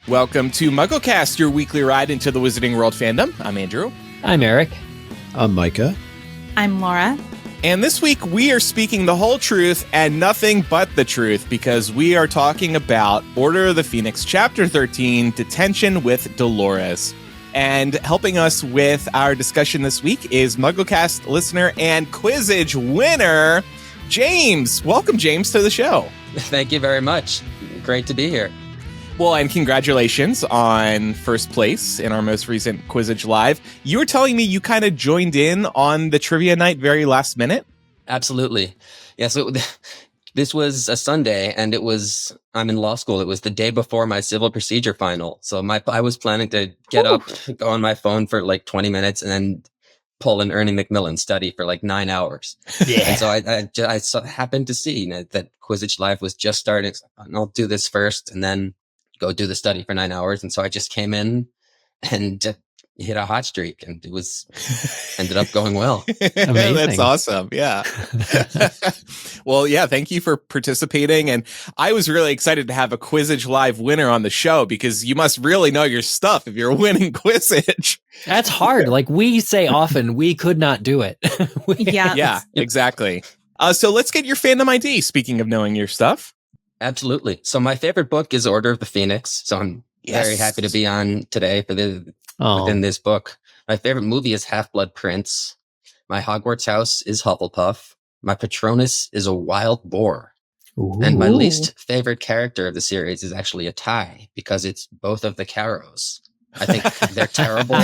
Welcome to MuggleCast, your weekly ride into the Wizarding World fandom. I'm Andrew. I'm Eric. I'm Micah. I'm Laura. And this week we are speaking the whole truth and nothing but the truth because we are talking about Order of the Phoenix Chapter 13, Detention with Dolores. And helping us with our discussion this week is MuggleCast listener and Quizzitch winner, James. Welcome, James, to the show. Thank you very much. Great to be here. Well, and congratulations on first place in our most recent Quizzitch Live. You were telling me you kind of joined in on the trivia night very last minute? Absolutely. Yeah, so this was a Sunday, and I'm in law school. It was the day before my civil procedure final. So I was planning to get up, go on my phone for like 20 minutes, and then pull an Ernie McMillan study for like 9 hours. Yeah. And so I happened to see that Quizzitch Live was just starting. So I'll do this first, and then go do the study for 9 hours. And so I just came in and hit a hot streak, and it ended up going well. Amazing. That's awesome. Yeah. Well, yeah, thank you for participating. And I was really excited to have a Quizzitch Live winner on the show because you must really know your stuff if you're winning Quizzitch. That's hard. Like we say often, we could not do it. Yeah, exactly. So let's get your fandom ID, speaking of knowing your stuff. Absolutely. So my favorite book is Order of the Phoenix. So I'm very happy to be on today for within this book. My favorite movie is Half-Blood Prince. My Hogwarts house is Hufflepuff. My Patronus is a wild boar. Ooh. And my least favorite character of the series is actually a tie because it's both of the Carrows. I think they're terrible.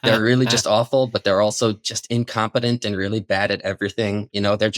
They're really just awful, but they're also just incompetent and really bad at everything. You know, they're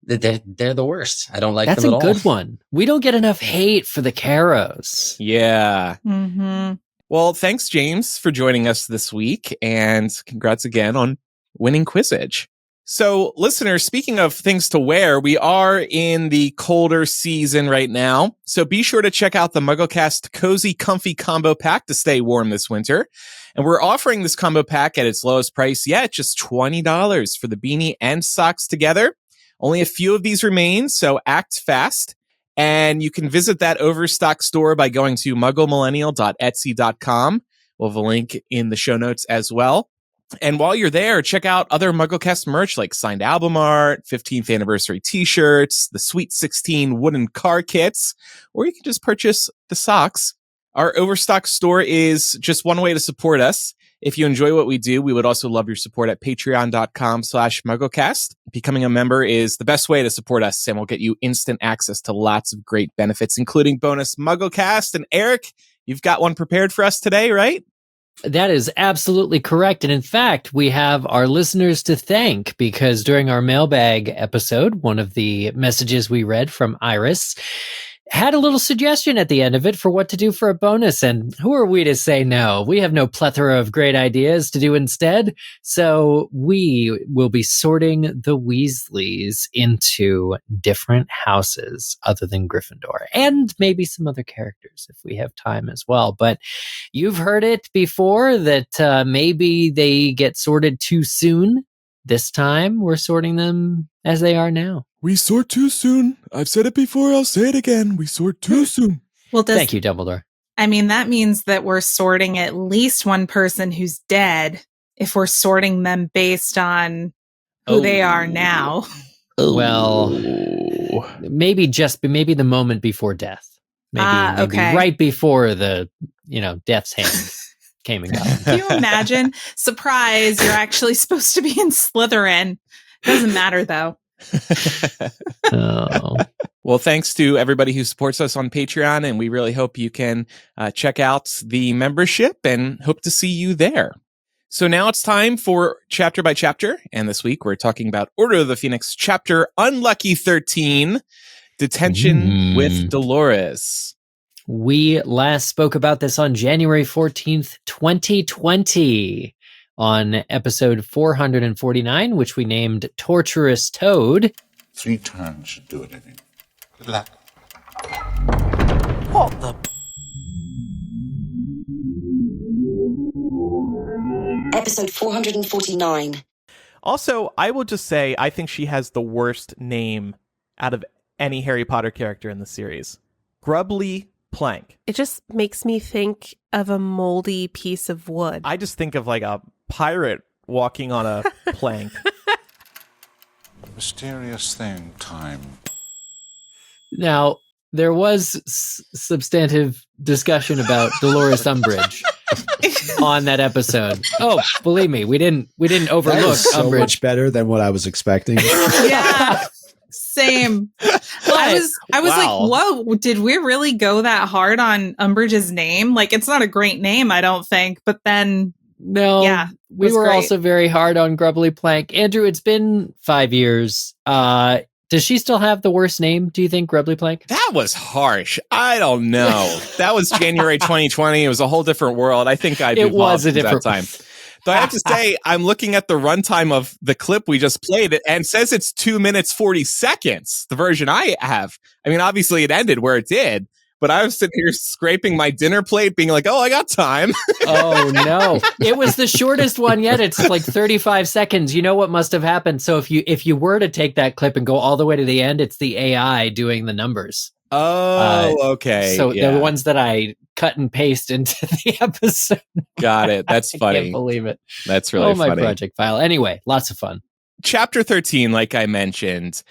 the worst. I don't like them at all. That's a good one. We don't get enough hate for the Carrows. Yeah. Mm-hmm. Well, thanks, James, for joining us this week. And congrats again on winning Quizzitch. So, listeners, speaking of things to wear, we are in the colder season right now. So be sure to check out the MuggleCast Cozy Comfy Combo Pack to stay warm this winter. And we're offering this combo pack at its lowest price yet, just $20 for the beanie and socks together. Only a few of these remain, so act fast. And you can visit that overstock store by going to mugglemillennial.etsy.com. We'll have a link in the show notes as well. And while you're there, check out other MuggleCast merch like signed album art, 15th anniversary t-shirts, the Sweet 16 wooden car kits, or you can just purchase the socks. Our overstock store is just one way to support us. If you enjoy what we do, we would also love your support at patreon.com/MuggleCast. Becoming a member is the best way to support us, and we'll get you instant access to lots of great benefits, including bonus MuggleCast. And Eric, you've got one prepared for us today, right? That is absolutely correct. And in fact, we have our listeners to thank because during our mailbag episode, one of the messages we read from Iris had a little suggestion at the end of it for what to do for a bonus. And who are we to say no? We have no plethora of great ideas to do instead. So we will be sorting the Weasleys into different houses other than Gryffindor and maybe some other characters if we have time as well. But you've heard it before that maybe they get sorted too soon. This time we're sorting them as they are now. We sort too soon. I've said it before, I'll say it again. We sort too soon. Well, Thank you, Dumbledore. I mean, that means that we're sorting at least one person who's dead if we're sorting them based on who they are now. Well, maybe the moment before death. Maybe right before the, death's hand came and got him. Can you imagine? Surprise, you're actually supposed to be in Slytherin. Doesn't matter, though. Oh. Well, thanks to everybody who supports us on Patreon, and we really hope you can check out the membership and hope to see you there. So now it's time for chapter by chapter, and this week we're talking about Order of the Phoenix chapter Unlucky 13, Detention with Dolores. We last spoke about this on January 14th, 2020. On episode 449, which we named Torturous Toad. 3 turns should do it, I think. Good luck. What the? Episode 449. Also, I will just say, I think she has the worst name out of any Harry Potter character in the series. Grubbly plank. It just makes me think of a moldy piece of wood. I just think of like a pirate walking on a plank. Mysterious thing, time. Now, there was substantive discussion about Dolores Umbridge on that episode. Oh, believe me, we didn't That overlook was so Umbridge. much better than what I was expecting. Yeah. Same. I was Wow. like, whoa, did we really go that hard on Umbridge's name? Like, it's not a great name, I don't think. But then, No, yeah, we was were great. also very hard on Grubbly Plank. Andrew, it's been 5 years. Does she still have the worst name, do you think, Grubbly Plank? That was harsh. I don't know. That was January 2020. It was a whole different world. I think I'd It was a different that time. Though I have to say, I'm looking at the runtime of the clip we just played, and it says it's 2 minutes, 40 seconds, the version I have. I mean, obviously it ended where it did, but I was sitting here scraping my dinner plate, being like, oh, I got time. Oh, no. It was the shortest one yet. It's like 35 seconds. You know what must have happened? So if you were to take that clip and go all the way to the end, it's the AI doing the numbers. Oh, okay. So yeah. the ones that I cut and paste into the episode. Got it. That's I funny. can't believe it. That's really my funny. project file. Anyway, lots of fun. Chapter 13, like I mentioned,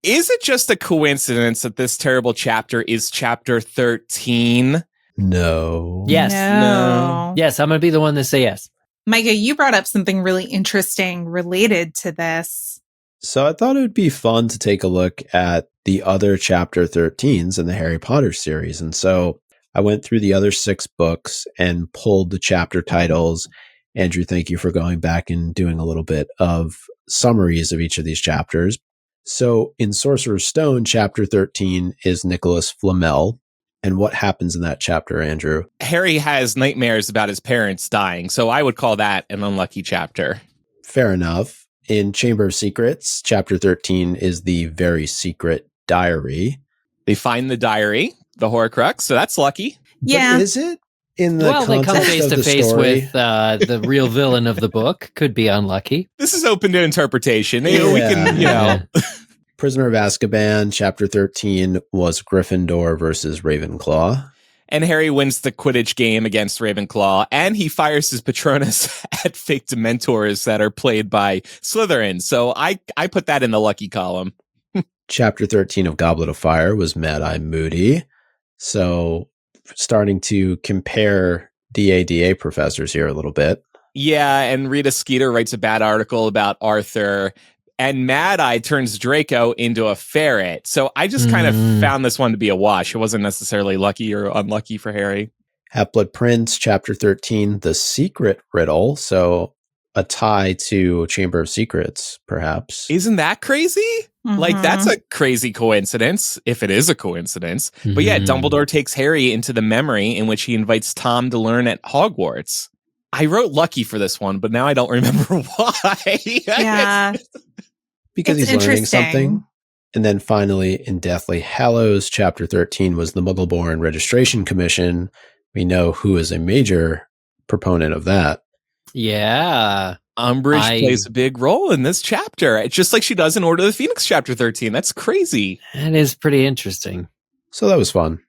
is it just a coincidence that this terrible chapter is chapter 13? No. Yes. No. Yes, I'm going to be the one to say yes. Micah, you brought up something really interesting related to this. So I thought it would be fun to take a look at the other chapter 13s in the Harry Potter series. And so I went through the other 6 books and pulled the chapter titles. Andrew, thank you for going back and doing a little bit of summaries of each of these chapters. So in Sorcerer's Stone, chapter 13 is Nicholas Flamel. And what happens in that chapter, Andrew? Harry has nightmares about his parents dying, so I would call that an unlucky chapter. Fair enough. In Chamber of Secrets, chapter 13 is the Very Secret Diary. They find the diary, the Horcrux, so that's lucky. Yeah. But is it in the They come context face of to the face story? with the real villain of the book. Could be unlucky. This is open to interpretation. We can, Yeah. Prisoner of Azkaban, chapter 13 was Gryffindor versus Ravenclaw. And Harry wins the Quidditch game against Ravenclaw, and he fires his Patronus at fake Dementors that are played by Slytherin. So I put that in the lucky column. Chapter 13 of Goblet of Fire was Mad-Eye Moody. So starting to compare DADA professors here a little bit. Yeah, and Rita Skeeter writes a bad article about Arthur, and Mad Eye turns Draco into a ferret. So I just kind of found this one to be a wash. It wasn't necessarily lucky or unlucky for Harry. Half-Blood Prince, chapter 13, The Secret Riddle. So a tie to Chamber of Secrets, perhaps. Isn't that crazy? Like, Mhm. that's a crazy coincidence, if it is a coincidence. But yeah, Dumbledore takes Harry into the memory in which he invites Tom to learn at Hogwarts. I wrote lucky for this one, but now I don't remember why. Yeah. Because It's he's learning interesting. something. And then finally, in Deathly Hallows, chapter 13 was the Muggleborn Registration Commission. We know who is a major proponent of that. Yeah. Umbridge plays a big role in this chapter. It's just like she does in Order of the Phoenix chapter 13. That's crazy. That is pretty interesting. So that was fun.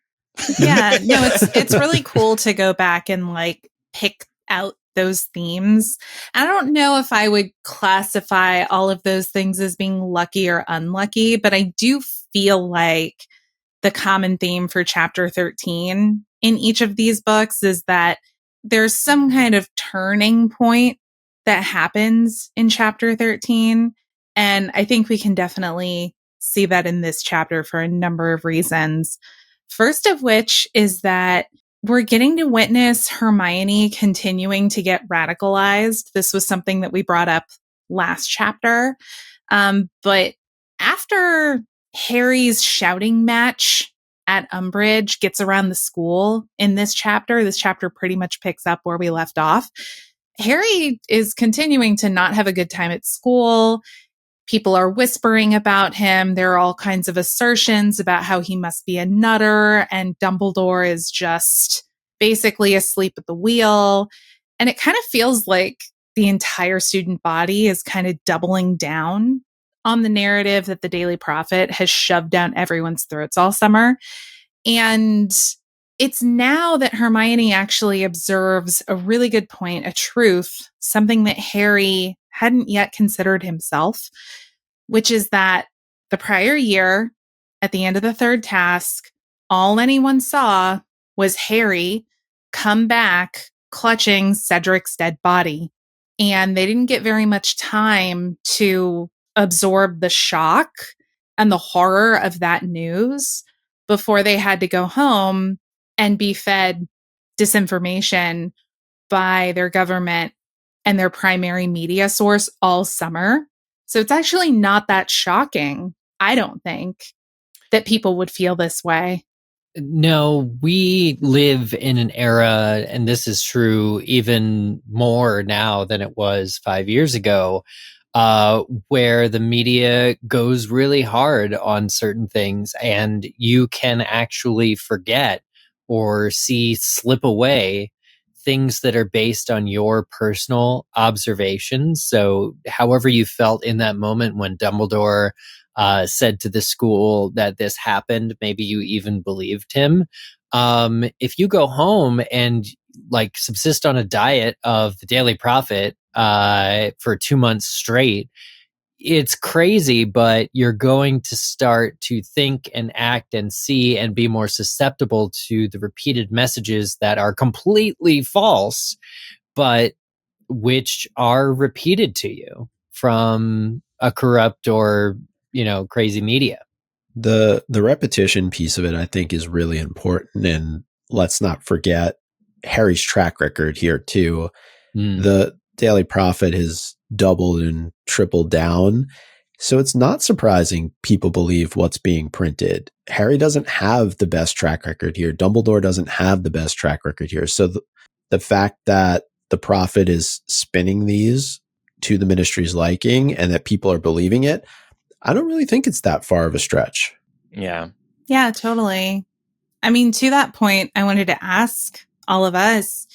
Yeah, no, it's really cool to go back and like pick out those themes. I don't know if I would classify all of those things as being lucky or unlucky, but I do feel like the common theme for chapter 13 in each of these books is that there's some kind of turning point that happens in chapter 13. And I think we can definitely see that in this chapter for a number of reasons. First of which is that we're getting to witness Hermione continuing to get radicalized. This was something that we brought up last chapter. But after Harry's shouting match at Umbridge gets around the school in this chapter pretty much picks up where we left off. Harry is continuing to not have a good time at school. People are whispering about him. There are all kinds of assertions about how he must be a nutter, and Dumbledore is just basically asleep at the wheel. And it kind of feels like the entire student body is kind of doubling down on the narrative that the Daily Prophet has shoved down everyone's throats all summer. And it's now that Hermione actually observes a really good point, a truth, something that Harry hadn't yet considered himself, which is that the prior year, at the end of the third task, all anyone saw was Harry come back clutching Cedric's dead body. And they didn't get very much time to absorb the shock and the horror of that news before they had to go home and be fed disinformation by their government and their primary media source all summer. So it's actually not that shocking, I don't think, that people would feel this way. No, we live in an era, and this is true even more now than it was 5 years ago, where the media goes really hard on certain things, and you can actually forget or see slip away things that are based on your personal observations. So, however you felt in that moment when Dumbledore said to the school that this happened, maybe you even believed him. If you go home and like subsist on a diet of the Daily Prophet for 2 months straight, it's crazy, but you're going to start to think and act and see and be more susceptible to the repeated messages that are completely false, but which are repeated to you from a corrupt or, crazy media. The repetition piece of it, I think, is really important. And let's not forget Harry's track record here, too. The Daily Prophet has doubled and tripled down. So it's not surprising people believe what's being printed. Harry doesn't have the best track record here. Dumbledore doesn't have the best track record here. So the fact that the Prophet is spinning these to the ministry's liking and that people are believing it, I don't really think it's that far of a stretch. Yeah. Yeah, totally. I mean, to that point, I wanted to ask all of us,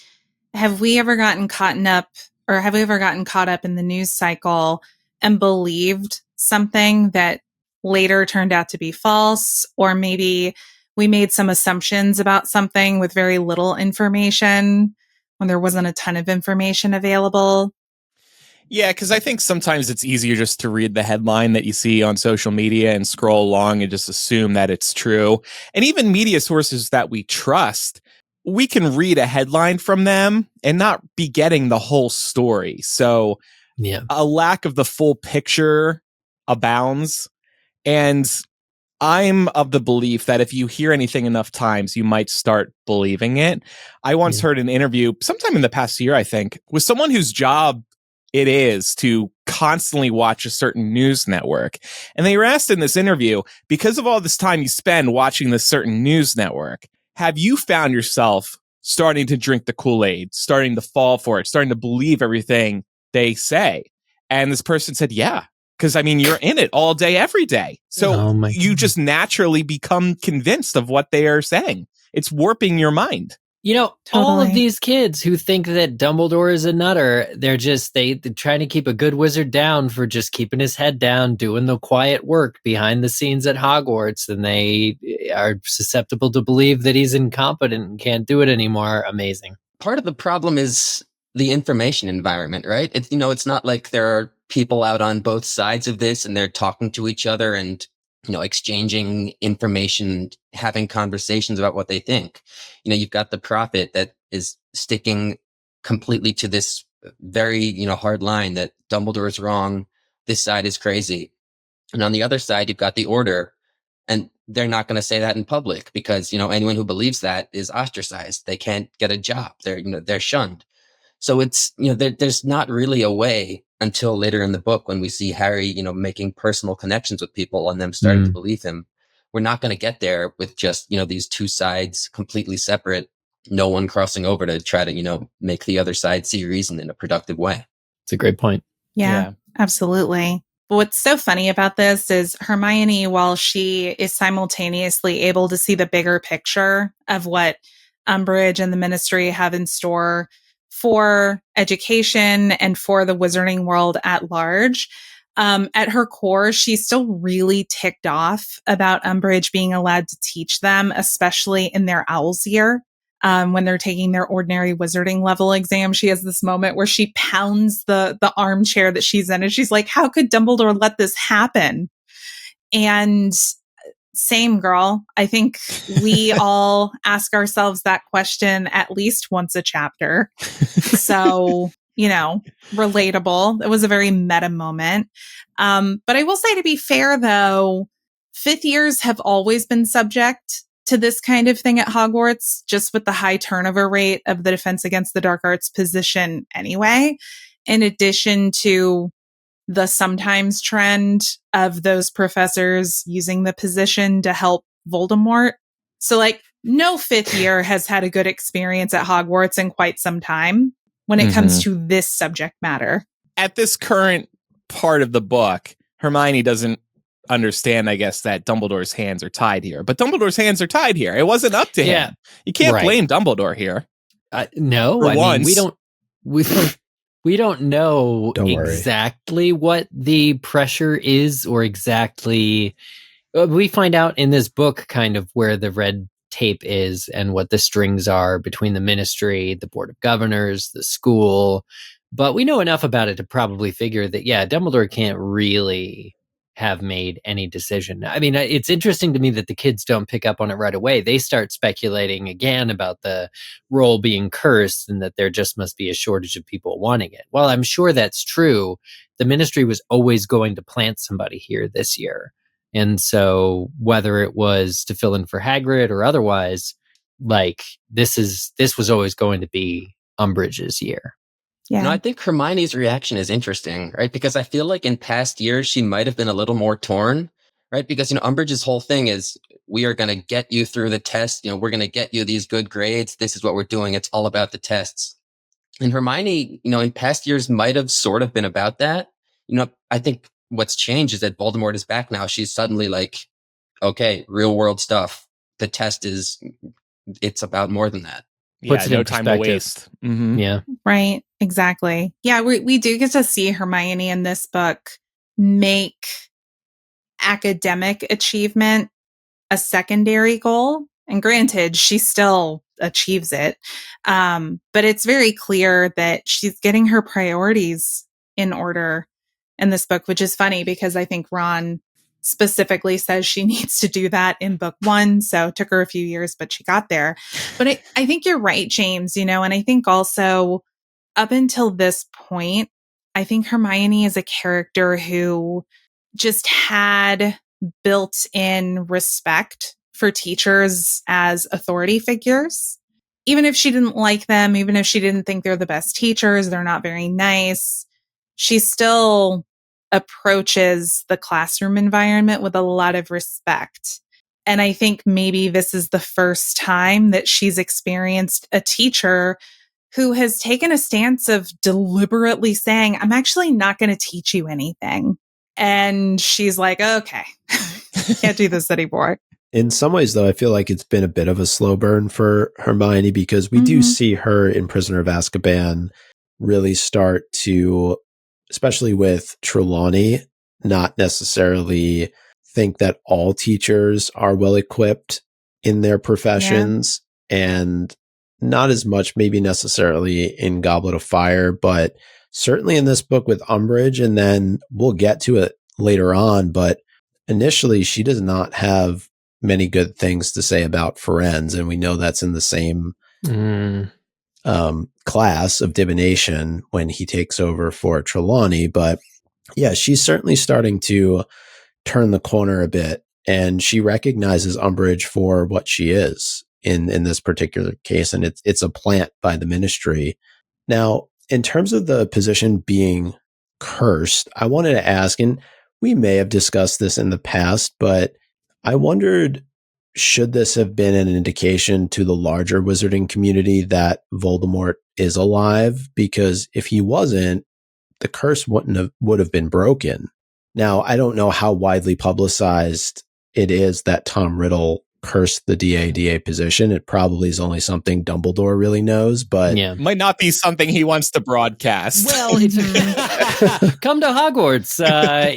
have we ever gotten caught up in the news cycle and believed something that later turned out to be false? Or maybe we made some assumptions about something with very little information when there wasn't a ton of information available? Yeah, because I think sometimes it's easier just to read the headline that you see on social media and scroll along and just assume that it's true. And even media sources that we trust, we can read a headline from them and not be getting the whole story. So a lack of the full picture abounds. And I'm of the belief that if you hear anything enough times, you might start believing it. I once heard an interview sometime in the past year, I think, with someone whose job it is to constantly watch a certain news network. And they were asked in this interview, because of all this time you spend watching this certain news network, have you found yourself starting to drink the Kool-Aid, starting to fall for it, starting to believe everything they say? And this person said, yeah, because I mean, you're in it all day, every day. So you just naturally become convinced of what they are saying. It's warping your mind. All of these kids who think that Dumbledore is a nutter, they're trying to keep a good wizard down for just keeping his head down, doing the quiet work behind the scenes at Hogwarts, and they are susceptible to believe that he's incompetent and can't do it anymore. Amazing. Part of the problem is the information environment, right? It's not like there are people out on both sides of this and they're talking to each other and exchanging information, having conversations about what they think. You've got the Prophet that is sticking completely to this very, hard line that Dumbledore is wrong. This side is crazy. And on the other side, you've got the Order, and they're not going to say that in public because, anyone who believes that is ostracized. They can't get a job. They're shunned. So it's, there's not really a way until later in the book when we see Harry, making personal connections with people and them starting to believe him. We're not going to get there with just, these two sides completely separate, no one crossing over to try to, make the other side see reason in a productive way. It's a great point. Yeah, absolutely. But what's so funny about this is Hermione, while she is simultaneously able to see the bigger picture of what Umbridge and the Ministry have in store for education and for the wizarding world at large, At her core, she's still really ticked off about Umbridge being allowed to teach them, especially in their Owl's year. When they're taking their ordinary wizarding level exam, she has this moment where she pounds the armchair that she's in, and she's like, how could Dumbledore let this happen? And same, girl. I think we all ask ourselves that question at least once a chapter. So, relatable. It was a very meta moment. But I will say, to be fair, though, fifth years have always been subject to this kind of thing at Hogwarts, just with the high turnover rate of the Defense Against the Dark Arts position anyway, in addition to the sometimes trend of those professors using the position to help Voldemort. So, no fifth year has had a good experience at Hogwarts in quite some time when it comes to this subject matter. At this current part of the book, Hermione doesn't understand, I guess, that Dumbledore's hands are tied here. But Dumbledore's hands are tied here. It wasn't up to him. You can't blame Dumbledore here. No, I mean, we don't know exactly what the pressure is, or exactly. We find out in this book kind of where the red tape is and what the strings are between the ministry, the board of governors, the school. But we know enough about it to probably figure that, Dumbledore can't really have made any decision. I mean, it's interesting to me that the kids don't pick up on it right away. They start speculating again about the role being cursed and that there just must be a shortage of people wanting it. Well, I'm sure that's true. The ministry was always going to plant somebody here this year. And so whether it was to fill in for Hagrid or otherwise, this was always going to be Umbridge's year. Yeah. I think Hermione's reaction is interesting, right? Because I feel like in past years, she might have been a little more torn, right? Because, Umbridge's whole thing is, we are going to get you through the test. We're going to get you these good grades. This is what we're doing. It's all about the tests. And Hermione, in past years might have sort of been about that. I think what's changed is that Voldemort is back now. She's suddenly like, okay, real world stuff. The test it's about more than that. Puts it no in time to waste. Mm-hmm. Yeah. Right. Exactly. Yeah. We do get to see Hermione in this book make academic achievement a secondary goal. And granted, she still achieves it. But it's very clear that she's getting her priorities in order in this book, which is funny because I think Ron specifically says she needs to do that in book 1. So it took her a few years, but she got there. But I think you're right, James, and I think also up until this point, I think Hermione is a character who just had built-in respect for teachers as authority figures. Even if she didn't like them, even if she didn't think they're the best teachers, they're not very nice, she still approaches the classroom environment with a lot of respect. And I think maybe this is the first time that she's experienced a teacher who has taken a stance of deliberately saying, I'm actually not going to teach you anything. And she's like, okay, can't do this anymore. In some ways, though, I feel like it's been a bit of a slow burn for Hermione because we do see her in Prisoner of Azkaban really start to, especially with Trelawney, not necessarily think that all teachers are well equipped in their professions, and not as much maybe necessarily in Goblet of Fire, but certainly in this book with Umbridge, and then we'll get to it later on, but initially she does not have many good things to say about Firenze, and we know that's in the same class of divination when he takes over for Trelawney. But yeah, she's certainly starting to turn the corner a bit, and she recognizes Umbridge for what she is in this particular case, and it's a plant by the ministry. Now, in terms of the position being cursed, I wanted to ask, and we may have discussed this in the past, but I wondered, should this have been an indication to the larger wizarding community that Voldemort is alive? Because if he wasn't, the curse would have been broken. Now, I don't know how widely publicized it is that Tom Riddle cursed the DADA position. It probably is only something Dumbledore really knows, but Yeah. Might not be something he wants to broadcast. Well, it's come to Hogwarts.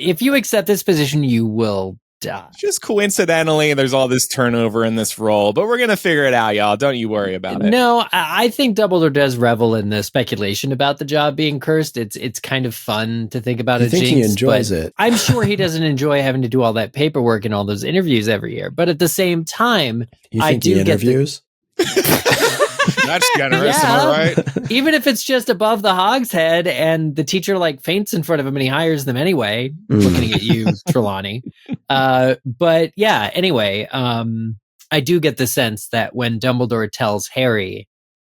If you accept this position, you will die. Just coincidentally, there's all this turnover in this role, but we're going to figure it out, y'all. Don't you worry about it. No, I think Dumbledore does revel in the speculation about the job being cursed. It's kind of fun to think about I it. think he enjoys it. I'm sure he doesn't enjoy having to do all that paperwork and all those interviews every year. But at the same time, you I think do he interviews? That's generous, am I right? Even if it's just above the hogshead and the teacher like faints in front of him and he hires them anyway, looking at you, Trelawney. But yeah, anyway, I do get the sense that when Dumbledore tells Harry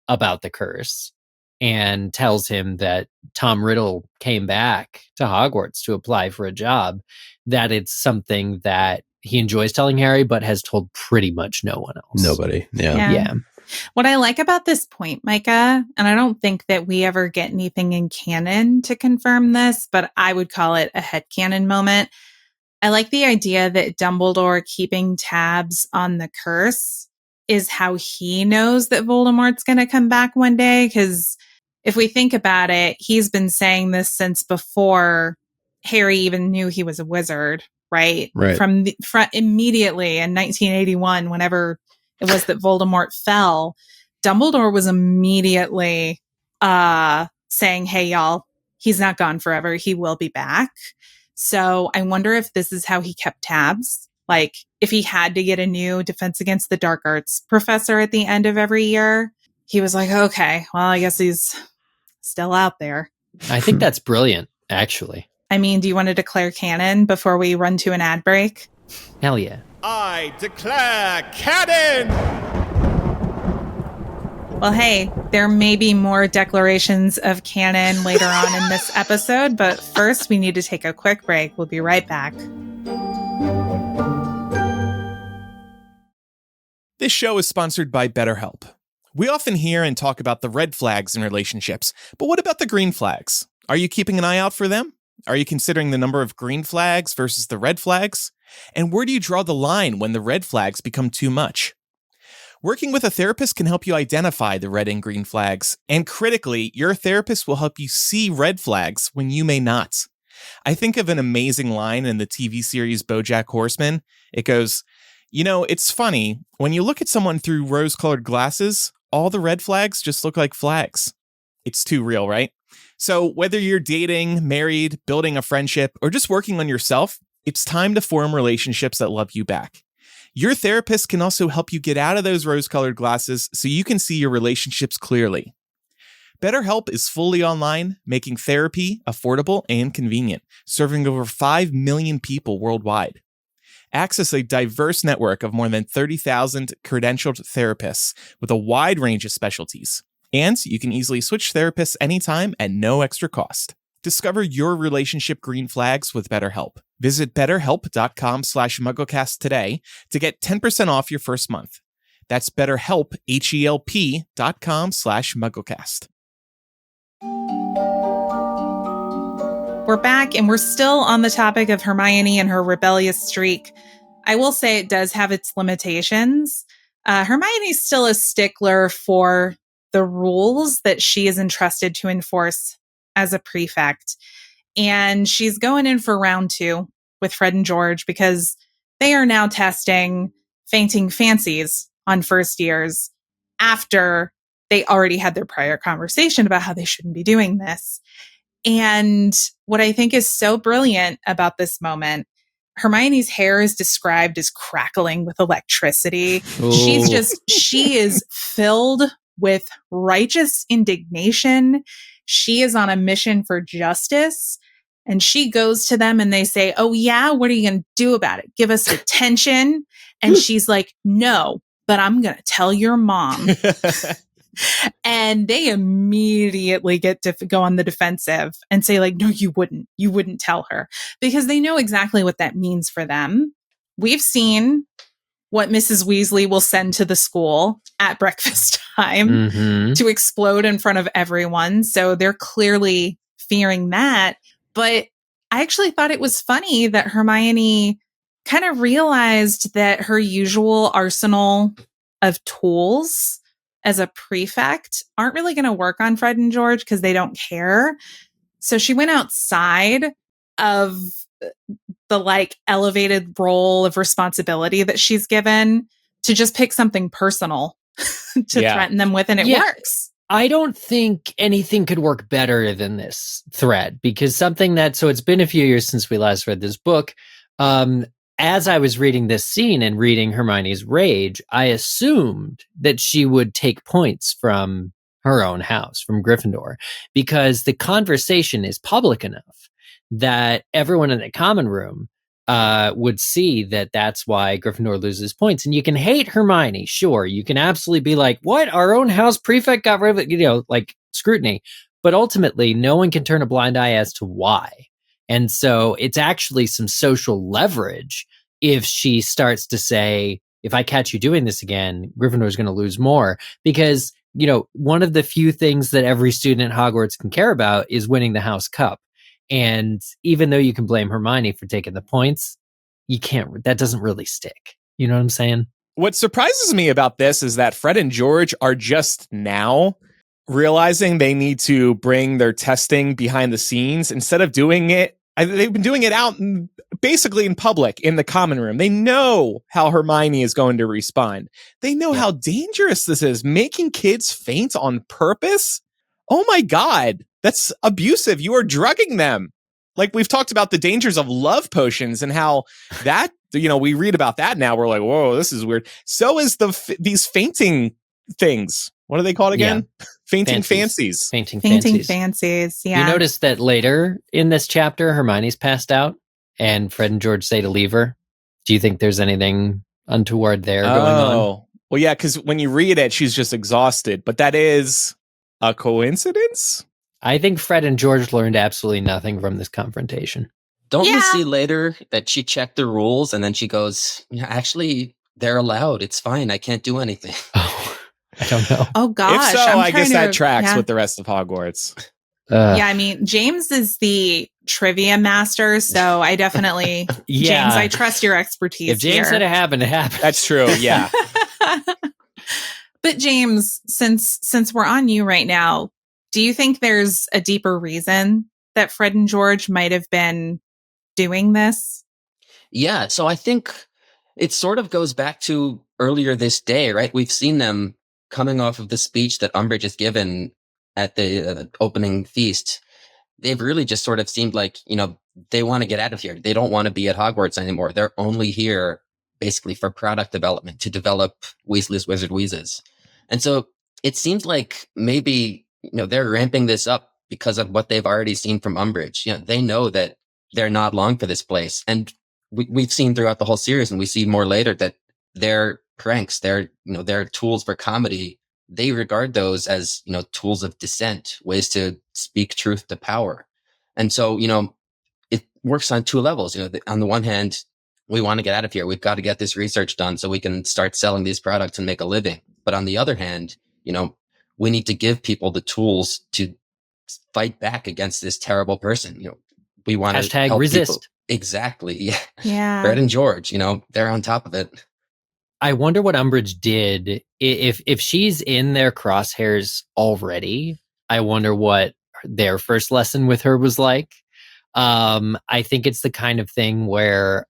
about the curse and tells him that Tom Riddle came back to Hogwarts to apply for a job, that it's something that he enjoys telling Harry, but has told pretty much no one else. Nobody. Yeah. What I like about this point, Micah, and I don't think that we ever get anything in canon to confirm this, but I would call it a headcanon moment. I like the idea that Dumbledore keeping tabs on the curse is how he knows that Voldemort's going to come back one day. Because if we think about it, he's been saying this since before Harry even knew he was a wizard, right? From immediately in 1981, whenever it was that Voldemort fell, Dumbledore was immediately saying, hey, y'all, he's not gone forever. He will be back. So I wonder if this is how he kept tabs. Like if he had to get a new Defense Against the Dark Arts professor at the end of every year, he was like, okay, well, I guess he's still out there. I think that's brilliant, actually. I mean, do you want to declare canon before we run to an ad break? Hell yeah. I declare canon! Well, hey, there may be more declarations of canon later on in this episode, but first we need to take a quick break. We'll be right back. This show is sponsored by BetterHelp. We often hear and talk about the red flags in relationships, but what about the green flags? Are you keeping an eye out for them? Are you considering the number of green flags versus the red flags? And where do you draw the line when the red flags become too much? Working with a therapist can help you identify the red and green flags, and critically, your therapist will help you see red flags when you may not. I think of an amazing line in the TV series BoJack Horseman. It goes, you know, it's funny, when you look at someone through rose-colored glasses, all the red flags just look like flags. It's too real, right? So whether you're dating, married, building a friendship, or just working on yourself, it's time to form relationships that love you back. Your therapist can also help you get out of those rose-colored glasses so you can see your relationships clearly. BetterHelp is fully online, making therapy affordable and convenient, serving over 5 million people worldwide. Access a diverse network of more than 30,000 credentialed therapists with a wide range of specialties. And you can easily switch therapists anytime at no extra cost. Discover your relationship green flags with BetterHelp. Visit betterhelp.com/MuggleCast today to get 10% off your first month. That's BetterHelp, HELP.com/MuggleCast. We're back and we're still on the topic of Hermione and her rebellious streak. I will say it does have its limitations. Hermione's still a stickler for the rules that she is entrusted to enforce as a prefect. And she's going in for round 2 with Fred and George because they are now testing fainting fancies on first years after they already had their prior conversation about how they shouldn't be doing this. And what I think is so brilliant about this moment, Hermione's hair is described as crackling with electricity. Ooh. She is filled with righteous indignation. She is on a mission for justice. And she goes to them and they say, oh yeah, what are you going to do about it? Give us detention. And she's like, no, but I'm going to tell your mom. And they immediately get to go on the defensive and say like, no, you wouldn't tell her, because they know exactly what that means for them. We've seen what Mrs. Weasley will send to the school at breakfast time to explode in front of everyone. So they're clearly fearing that. But I actually thought it was funny that Hermione kind of realized that her usual arsenal of tools as a prefect aren't really going to work on Fred and George because they don't care. So she went outside of the like elevated role of responsibility that she's given to just pick something personal to threaten them with, and it works. I don't think anything could work better than this thread, because so it's been a few years since we last read this book. As I was reading this scene and reading Hermione's rage, I assumed that she would take points from her own house, from Gryffindor, because the conversation is public enough that everyone in the common room would see that that's why Gryffindor loses points. And you can hate Hermione, sure. You can absolutely be like, what? Our own house prefect got rid of it, like scrutiny. But ultimately, no one can turn a blind eye as to why. And so it's actually some social leverage if she starts to say, if I catch you doing this again, Gryffindor is going to lose more. Because, one of the few things that every student at Hogwarts can care about is winning the House Cup. And even though you can blame Hermione for taking the points, that doesn't really stick. You know what I'm saying? What surprises me about this is that Fred and George are just now realizing they need to bring their testing behind the scenes instead of doing it. They've been doing it out basically in public in the common room. They know how Hermione is going to respond. They know how dangerous this is. Making kids faint on purpose. Oh my God, that's abusive. You are drugging them. Like, we've talked about the dangers of love potions and how that, we read about that now. We're like, whoa, this is weird. So is these fainting things. What are they called again? Yeah. Fainting fancies. Fainting fancies. Yeah. You notice that later in this chapter, Hermione's passed out and Fred and George say to leave her. Do you think there's anything untoward there going on? Well, yeah, because when you read it, she's just exhausted. But that is a coincidence? I think Fred and George learned absolutely nothing from this confrontation. Don't we see later that she checked the rules and then she goes, actually, they're allowed. It's fine. I can't do anything. Oh, I don't know. Oh, gosh. If so, I guess that tracks with the rest of Hogwarts. Yeah, I mean, James is the trivia master, so I definitely, James, I trust your expertise. If James said it happened, it happened. That's true, yeah. But James, since we're on you right now, do you think there's a deeper reason that Fred and George might have been doing this? Yeah, so I think it sort of goes back to earlier this day, right? We've seen them coming off of the speech that Umbridge has given at the opening feast. They've really just sort of seemed like, they want to get out of here. They don't want to be at Hogwarts anymore. They're only here basically for product development, to develop Weasley's Wizard Wheezes. And so it seems like maybe, they're ramping this up because of what they've already seen from Umbridge. They know that they're not long for this place. And we've seen throughout the whole series, and we see more later, that their pranks, their tools for comedy, they regard those as, tools of dissent, ways to speak truth to power. And so, it works on two levels. On the one hand, we want to get out of here. We've got to get this research done so we can start selling these products and make a living. But on the other hand, we need to give people the tools to fight back against this terrible person. We want to help resist. People. Exactly. Yeah. Fred and George, they're on top of it. I wonder what Umbridge did. If she's in their crosshairs already, I wonder what their first lesson with her was like. I think it's the kind of thing where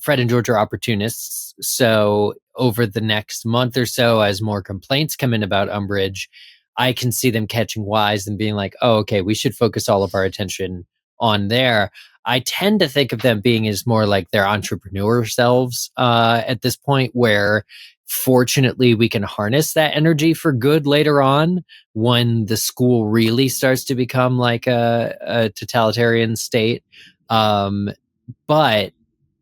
Fred and George are opportunists. So over the next month or so, as more complaints come in about Umbridge, I can see them catching wise and being like, oh, okay, we should focus all of our attention on there. I tend to think of them being as more like their entrepreneur selves at this point, where fortunately we can harness that energy for good later on when the school really starts to become like a totalitarian state. But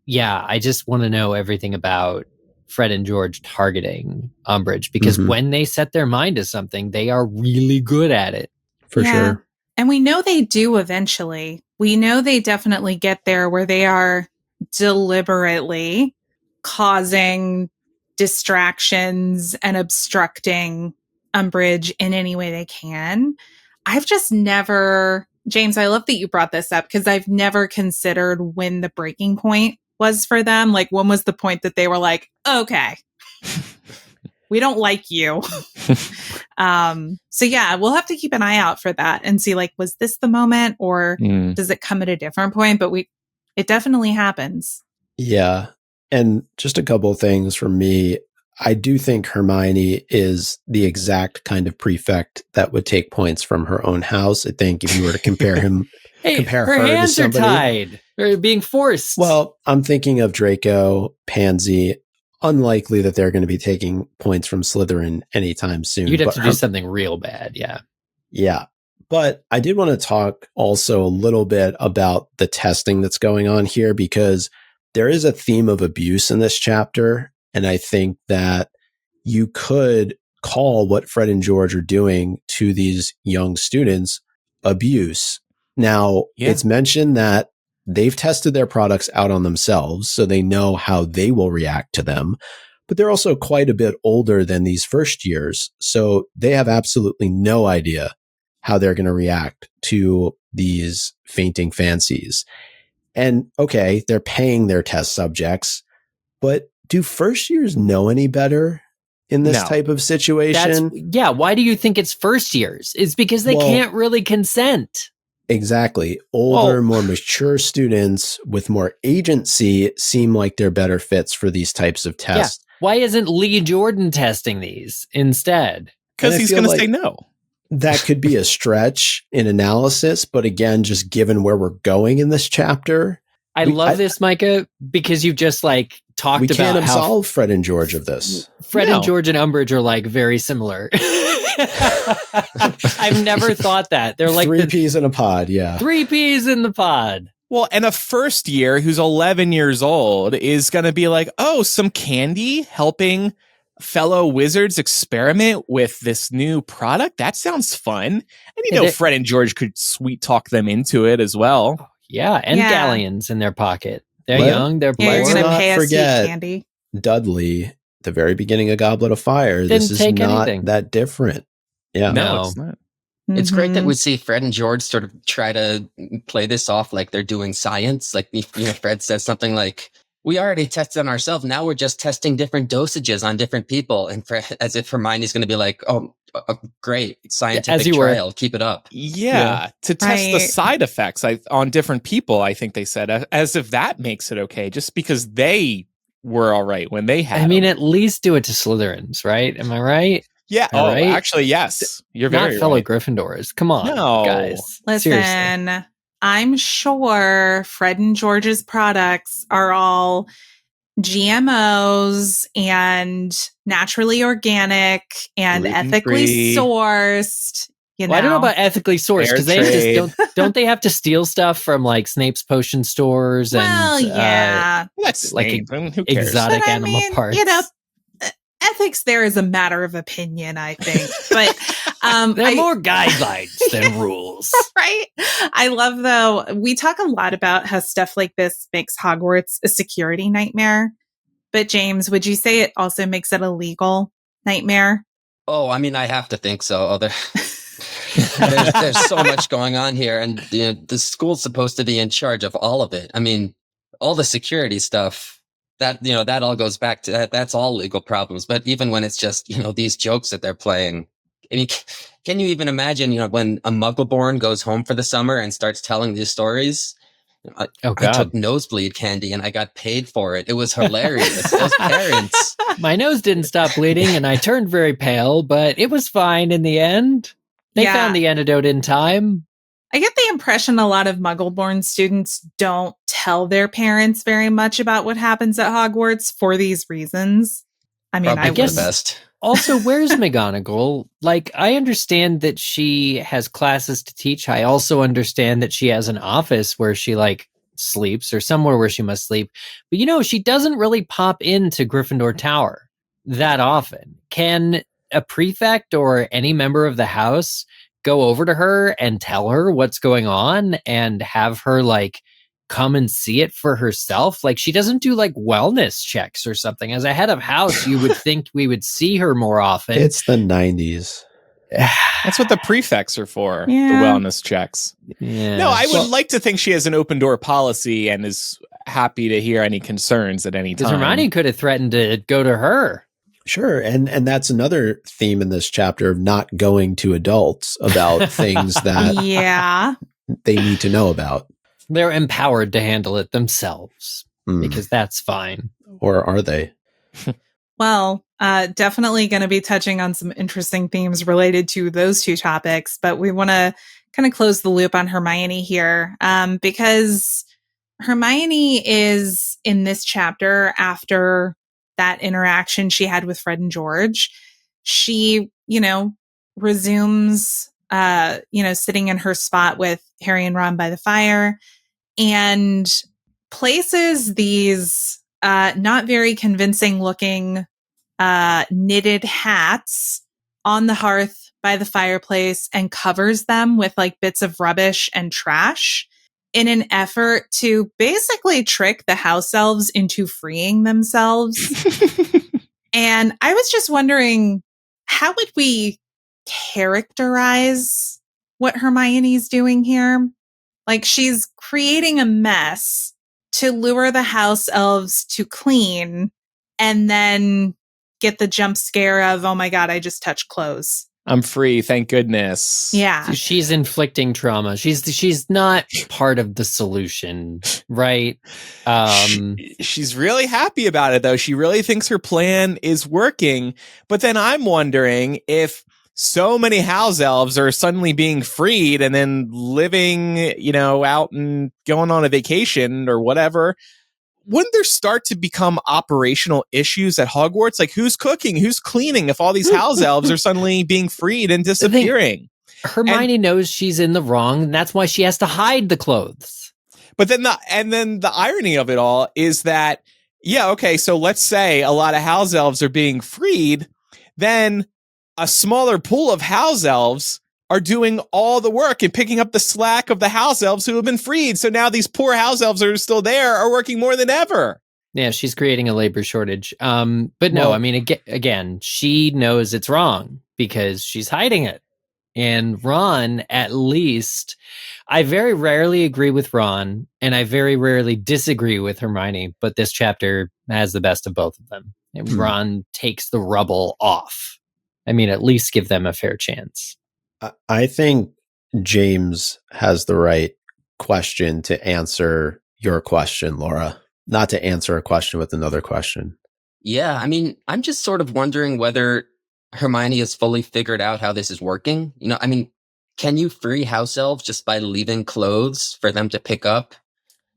yeah, I just want to know everything about Fred and George targeting Umbridge, because when they set their mind to something, they are really good at it. For sure. And we know they do eventually. We know they definitely get there where they are deliberately causing distractions and obstructing Umbridge in any way they can. I've just never, James, I love that you brought this up, because I've never considered when the breaking point was for them. Like, when was the point that they were like, okay, we don't like you. So yeah, we'll have to keep an eye out for that and see, like, was this the moment or does it come at a different point? But it definitely happens. Yeah. And just a couple of things from me. I do think Hermione is the exact kind of prefect that would take points from her own house. I think if you were to compare him, compare her her hands to are somebody, tied. They're being forced. Well, I'm thinking of Draco, Pansy. Unlikely that they're going to be taking points from Slytherin anytime soon. You'd have But to do something real bad. Yeah. Yeah. But I did want to talk also a little bit about the testing that's going on here, because there is a theme of abuse in this chapter. And I think that you could call what Fred and George are doing to these young students abuse. Now, it's mentioned that they've tested their products out on themselves, so they know how they will react to them. But they're also quite a bit older than these first years, so they have absolutely no idea how they're going to react to these fainting fancies. And okay, they're paying their test subjects, but do first years know any better in this type of situation? Why do you think it's first years? It's because they can't really consent. Exactly. Older, more mature students with more agency seem like they're better fits for these types of tests. Yeah. Why isn't Lee Jordan testing these instead? Because he's going to say no. That could be a stretch in analysis, but again, just given where we're going in this chapter. I love this, Micah, because you've just like talked about how we can't how absolve Fred and George of this. Fred and George and Umbridge are like very similar. I've never thought that. They're like three peas in a pod. Yeah. 3 peas in the pod. Well, and a first year who's 11 years old is going to be like, oh, some candy helping fellow wizards experiment with this new product. That sounds fun. And Fred and George could sweet talk them into it as well. Yeah, and galleons in their pocket. They're young. They're poor. You're going to pay us to eat candy. Dudley, the very beginning of Goblet of Fire. This is not that different. Yeah, no, it's not. It's great that we see Fred and George sort of try to play this off like they're doing science. Like, Fred says something like, we already tested on ourselves. Now we're just testing different dosages on different people. And as if Hermione's going to be like, oh, great, scientific trial. Keep it up. Yeah. To test the side effects on different people, I think they said, as if that makes it okay, just because they were all right when they had at least do it to Slytherins, right? Am I right? Yeah. Actually, yes. You're very not fellow right. Gryffindors. Come on, guys. Listen, seriously. I'm sure Fred and George's products are all GMOs and naturally organic and ethically sourced. I don't know about ethically sourced because they just don't they have to steal stuff from like Snape's potion stores and that's like who cares? Exotic animal parts. Ethics there is a matter of opinion, I think. But there are more guidelines than rules. Right? I love, though, we talk a lot about how stuff like this makes Hogwarts a security nightmare. But James, would you say it also makes it a legal nightmare? Oh, I have to think so. There's so much going on here. And the school's supposed to be in charge of all of it. All the security stuff. That all goes back to that. That's all legal problems. But even when it's just, these jokes that they're playing, can you even imagine, when a Muggleborn goes home for the summer and starts telling these stories? I took nosebleed candy and I got paid for it. It was hilarious. Those parents. My nose didn't stop bleeding and I turned very pale, but it was fine in the end. They found the antidote in time. I get the impression a lot of Muggle-born students don't tell their parents very much about what happens at Hogwarts for these reasons. I guess the best. Also, where's McGonagall? Like, I understand that she has classes to teach. I also understand that she has an office where she sleeps or somewhere where she must sleep. But she doesn't really pop into Gryffindor Tower that often. Can a prefect or any member of the house go over to her and tell her what's going on and have her come and see it for herself? Like, she doesn't do wellness checks or something. As a head of house, you would think we would see her more often. It's the 90s. That's what the prefects are for, the wellness checks. Yeah. No, I would like to think she has an open door policy and happy to hear any concerns at any Because time. Hermione could have threatened to go to her. Sure. And that's another theme in this chapter of not going to adults about things that Yeah. they need to know about. They're empowered to handle it themselves because that's fine. Or are they? Well, definitely going to be touching on some interesting themes related to those two topics, but we want to kind of close the loop on Hermione here, because Hermione is in this chapter after that interaction she had with Fred and George. She, resumes, sitting in her spot with Harry and Ron by the fire and places these not very convincing looking knitted hats on the hearth by the fireplace and covers them with like bits of rubbish and trash in an effort to basically trick the house elves into freeing themselves. And I was just wondering, how would we characterize what Hermione's doing here? Like, she's creating a mess to lure the house elves to clean and then get the jump scare of, oh my God, I just touched clothes. I'm free, thank goodness. Yeah. So she's inflicting trauma. She's not part of the solution, right? She's really happy about it, though. She really thinks her plan is working. But then I'm wondering if so many house elves are suddenly being freed and then living, out and going on a vacation or whatever. Wouldn't there start to become operational issues at Hogwarts? Like, who's cooking? Who's cleaning if all these house elves are suddenly being freed and disappearing? Hermione knows she's in the wrong, and that's why she has to hide the clothes. But then the irony of it all is that, so let's say a lot of house elves are being freed, then a smaller pool of house elves are doing all the work and picking up the slack of the house elves who have been freed. So now these poor house elves that are still there are working more than ever. Yeah, she's creating a labor shortage. But no, I mean, again, she knows it's wrong because she's hiding it. And Ron, at least, I very rarely agree with Ron, and I very rarely disagree with Hermione, but this chapter has the best of both of them. And Ron takes the rubble off. I mean, at least give them a fair chance. I think James has the right question to answer your question, Laura, not to answer a question with another question. Yeah, I mean, I'm just sort of wondering whether Hermione has fully figured out how this is working. Can you free house elves just by leaving clothes for them to pick up?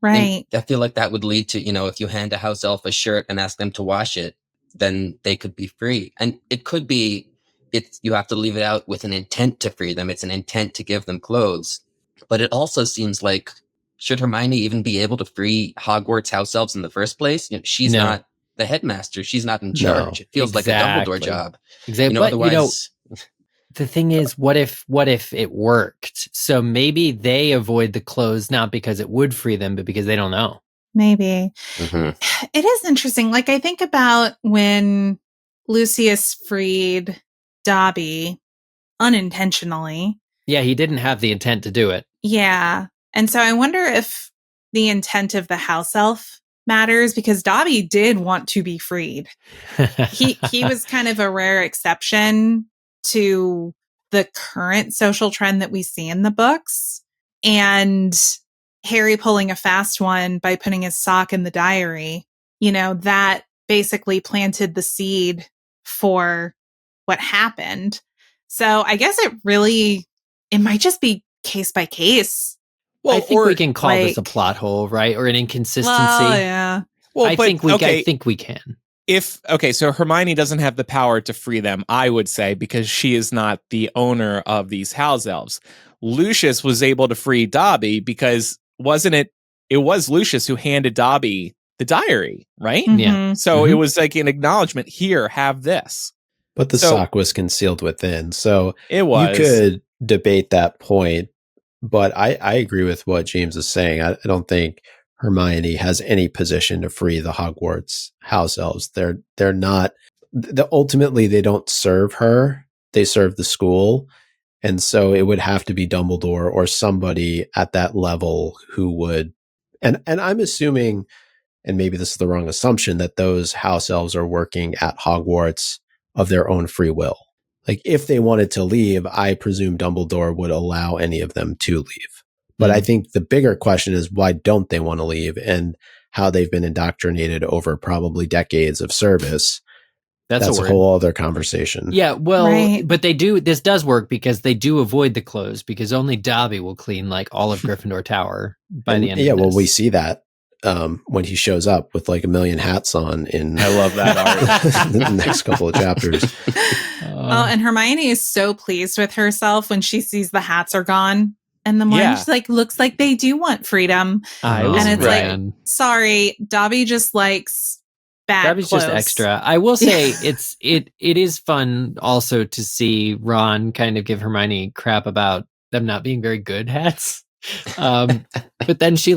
Right. And I feel like that would lead to, if you hand a house elf a shirt and ask them to wash it, then they could be free. And it could be, you have to leave it out with an intent to free them. It's an intent to give them clothes. But it also seems like, should Hermione even be able to free Hogwarts house elves in the first place? She's not the headmaster. She's not in charge. It feels like a Dumbledore job. Exactly. But otherwise, the thing is, what if it worked? So maybe they avoid the clothes, not because it would free them, but because they don't know. Maybe. Mm-hmm. It is interesting. Like, I think about when Lucius freed Dobby unintentionally. Yeah, he didn't have the intent to do it. Yeah. And so I wonder if the intent of the house elf matters, because Dobby did want to be freed. He was kind of a rare exception to the current social trend that we see in the books. And Harry pulling a fast one by putting his sock in the diary, that basically planted the seed for what happened. So I guess it might just be case by case. Well, I think we can call this a plot hole, right? Or an inconsistency. Well, yeah. Well, I think we can. So Hermione doesn't have the power to free them, I would say, because she is not the owner of these house elves. Lucius was able to free Dobby because it was Lucius who handed Dobby the diary, right? Mm-hmm. Yeah. So it was like an acknowledgement, here, have this. But the sock was concealed within. So it was. You could debate that point, but I agree with what James is saying. I don't think Hermione has any position to free the Hogwarts house elves. They're not, ultimately they don't serve her. They serve the school. And so it would have to be Dumbledore or somebody at that level who would And I'm assuming, and maybe this is the wrong assumption, that those house elves are working at Hogwarts of their own free will. Like, if they wanted to leave, I presume Dumbledore would allow any of them to leave. But I think the bigger question is, why don't they want to leave, and how they've been indoctrinated over probably decades of service. That's a whole other conversation. Yeah, well, but they do, this does work because they do avoid the clothes, because only Dobby will clean like all of Gryffindor Tower by the end of this. Well, we see that when he shows up with like a million hats on in I love that art. the next couple of chapters. And Hermione is so pleased with herself when she sees the hats are gone. And the one just like looks like they do want freedom. And it's like, sorry, Dobby just likes bad Dobby's clothes. just extra. I will say it is fun also to see Ron kind of give Hermione crap about them not being very good hats. But then she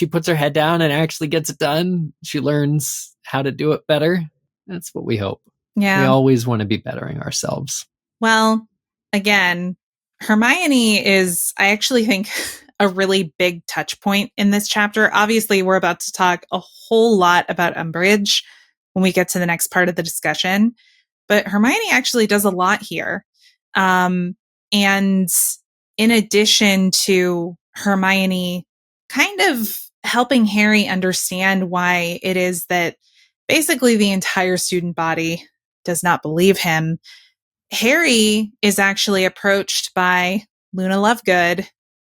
puts her head down and actually gets it done. She learns how to do it better. That's what we hope. Yeah. We always want to be bettering ourselves. Well, again, Hermione is, I actually think, a really big touch point in this chapter. Obviously, we're about to talk a whole lot about Umbridge when we get to the next part of the discussion. But Hermione actually does a lot here. And in addition to Hermione kind of helping Harry understand why it is that basically the entire student body does not believe him, Harry is actually approached by Luna Lovegood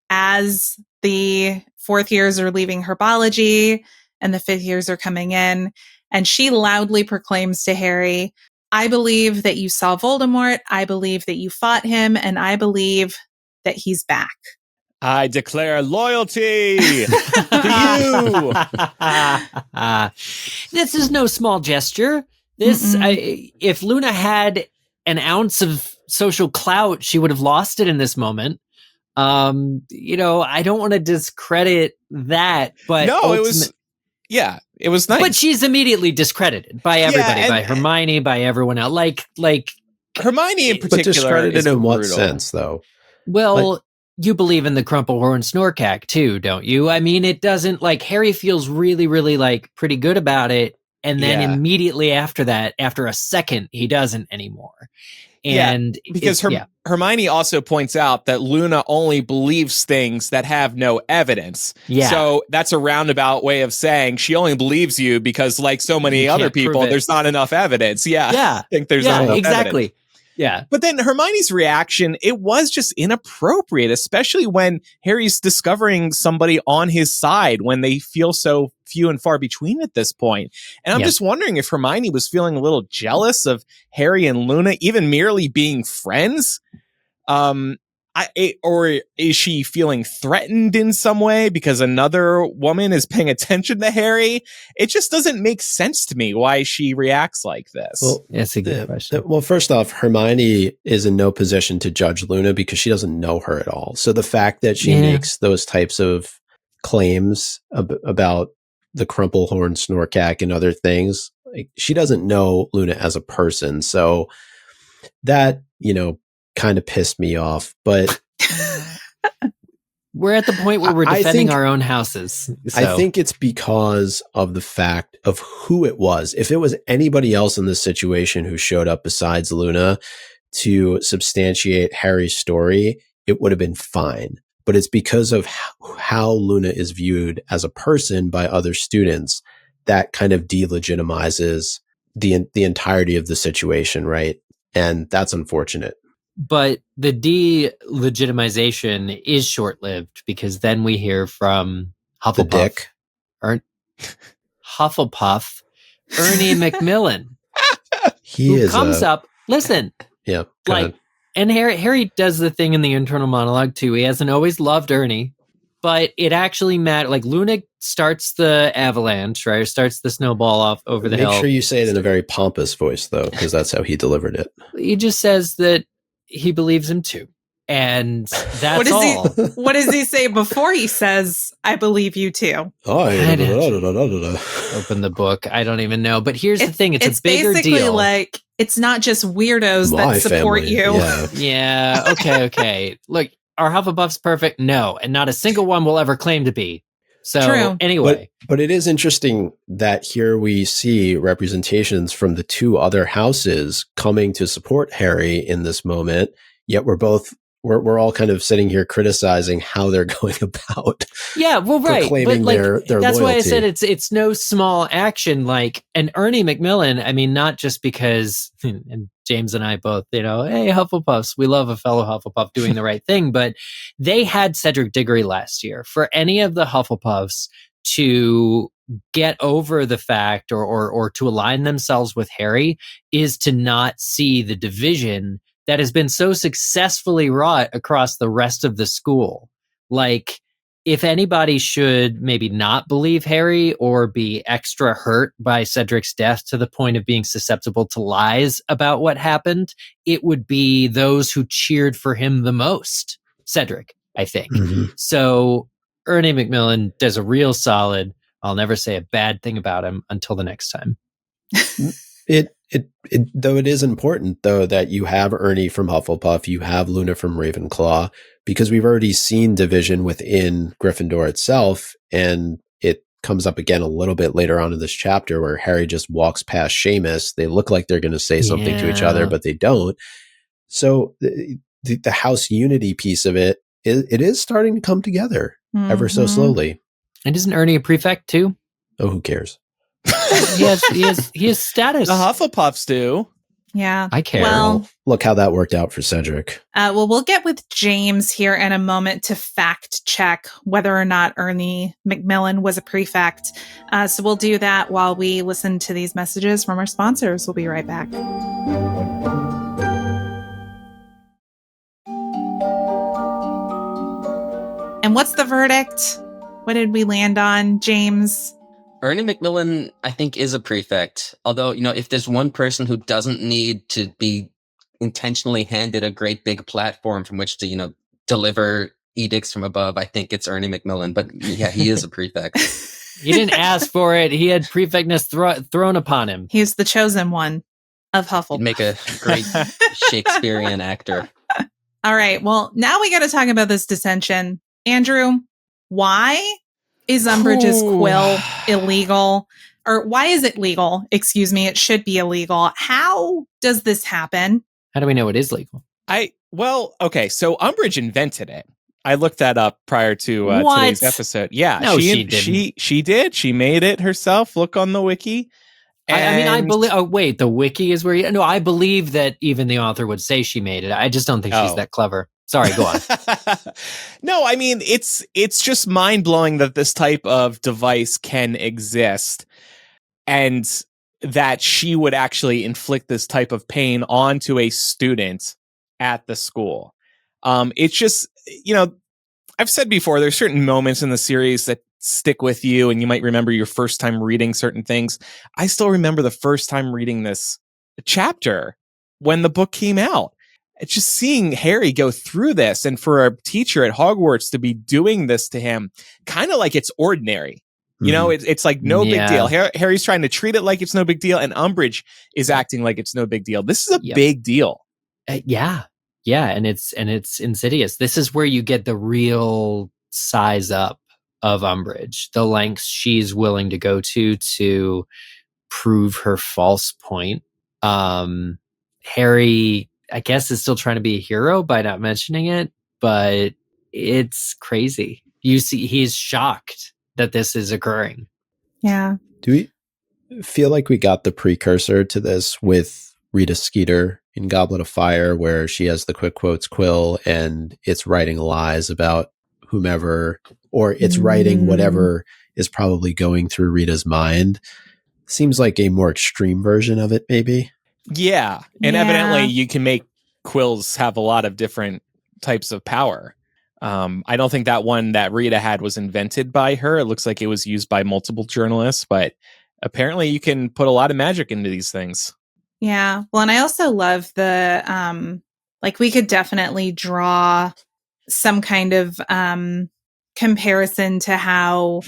as the fourth years are leaving herbology and the fifth years are coming in. And she loudly proclaims to Harry, I believe that you saw Voldemort. I believe that you fought him. And I believe that he's back. I declare loyalty to you. This is no small gesture. If Luna had an ounce of social clout, she would have lost it in this moment. I don't want to discredit that, but it was nice. But she's immediately discredited by everybody, by Hermione, by everyone else. Like Hermione in particular. But discredited in what brutal. sense, though? Well, you believe in the Crumplehorn Snorkack too, don't you? I mean, it doesn't, like, Harry feels really, really like pretty good about it. And then immediately after that, after a second, he doesn't anymore. And because Hermione also points out that Luna only believes things that have no evidence. Yeah. So that's a roundabout way of saying she only believes you because, like so many other people, there's not enough evidence. Yeah. Yeah. I think there's not enough exactly. evidence. Yeah. But then Hermione's reaction, it was just inappropriate, especially when Harry's discovering somebody on his side when they feel so few and far between at this point. And I'm just wondering if Hermione was feeling a little jealous of Harry and Luna, even merely being friends. Or is she feeling threatened in some way because another woman is paying attention to Harry? It just doesn't make sense to me why she reacts like this. Well, that's a good question. Well, first off, Hermione is in no position to judge Luna because she doesn't know her at all. So the fact that she makes those types of claims about the Crumplehorn Snorkack and other things, like, she doesn't know Luna as a person. So that, kind of pissed me off, but we're at the point where we're defending our own houses. So. I think it's because of the fact of who it was. If it was anybody else in this situation who showed up besides Luna to substantiate Harry's story, it would have been fine. But it's because of how Luna is viewed as a person by other students that kind of delegitimizes the entirety of the situation, right? And that's unfortunate. But the delegitimization is short-lived because then we hear from Hufflepuff. The dick. Hufflepuff, Ernie Macmillan. He comes up. Listen. Yeah. And Harry does the thing in the internal monologue too. He hasn't always loved Ernie, but it actually mattered. Like, Luna starts the avalanche, right? Starts the snowball off over the hill. Make sure you say it in a very pompous voice, though, because that's how he delivered it. He just says that he believes him too. And that's all. What does he say before he says, I believe you too? Open the book. I don't even know. But here's the thing. It's a bigger basically deal. Like, it's not just weirdos that support you. Yeah. Okay. Look, are Hufflepuffs perfect? No. And not a single one will ever claim to be. So True. anyway, But it is interesting that here we see representations from the two other houses coming to support Harry in this moment. Yet we're all kind of sitting here criticizing how they're going about. yeah, well, right. proclaiming But like, their that's why I loyalty. said it's no small action. Like, and Ernie Macmillan, I mean, not just because, and James and I both, hey, Hufflepuffs, we love a fellow Hufflepuff doing the right thing, but they had Cedric Diggory last year. For any of the Hufflepuffs to get over the fact or to align themselves with Harry is to not see the division that has been so successfully wrought across the rest of the school. Like, if anybody should maybe not believe Harry or be extra hurt by Cedric's death to the point of being susceptible to lies about what happened, it would be those who cheered for him the most. Cedric, I think. Mm-hmm. So Ernie Macmillan does a real solid. I'll never say a bad thing about him until the next time. Though it is important, though, that you have Ernie from Hufflepuff, you have Luna from Ravenclaw, because we've already seen division within Gryffindor itself, and it comes up again a little bit later on in this chapter where Harry just walks past Seamus. They look like they're going to say something to each other, but they don't. So the house unity piece of it is starting to come together ever so slowly. And isn't Ernie a prefect too? Oh, who cares? he has status. The Hufflepuffs do. Yeah. I care. Well, look how that worked out for Cedric. We'll get with James here in a moment to fact check whether or not Ernie Macmillan was a prefect. So we'll do that while we listen to these messages from our sponsors. We'll be right back. And what's the verdict? What did we land on, James? Ernie Macmillan, I think, is a prefect. Although, if there's one person who doesn't need to be intentionally handed a great big platform from which to, deliver edicts from above, I think it's Ernie Macmillan. But yeah, he is a prefect. He didn't ask for it. He had prefectness thrown upon him. He's the chosen one of Hufflepuff. He'd make a great Shakespearean actor. All right. Well, now we got to talk about this detention. Andrew, why is Umbridge's quill illegal? Or why is it legal? Excuse me. It should be illegal. How does this happen? How do we know it is legal? Okay. So Umbridge invented it. I looked that up prior to today's episode. Yeah, no, she didn't. She did. She made it herself. Look on the wiki. I believe. Oh, wait, the wiki is where. No, I believe that even the author would say she made it. I just don't think she's that clever. Sorry, go on. No, I mean, it's just mind-blowing that this type of device can exist and that she would actually inflict this type of pain onto a student at the school. It's just, I've said before, there's certain moments in the series that stick with you and you might remember your first time reading certain things. I still remember the first time reading this chapter when the book came out. It's just seeing Harry go through this and for a teacher at Hogwarts to be doing this to him, kind of like it's ordinary. It's like no big deal. Harry's trying to treat it like it's no big deal, and Umbridge is acting like it's no big deal. This is a big deal. Yeah, and it's insidious. This is where you get the real size up of Umbridge, the lengths she's willing to go to prove her false point. Harry, I guess, is still trying to be a hero by not mentioning it, but it's crazy. You see, he's shocked that this is occurring. Yeah. Do we feel like we got the precursor to this with Rita Skeeter in Goblet of Fire, where she has the quick quotes quill and it's writing lies about whomever, or it's writing whatever is probably going through Rita's mind? Seems like a more extreme version of it, maybe. Yeah. And evidently you can make quills have a lot of different types of power. I don't think that one that Rita had was invented by her. It looks like it was used by multiple journalists, but apparently you can put a lot of magic into these things. Yeah. Well, and I also love the, we could definitely draw some kind of comparison to how,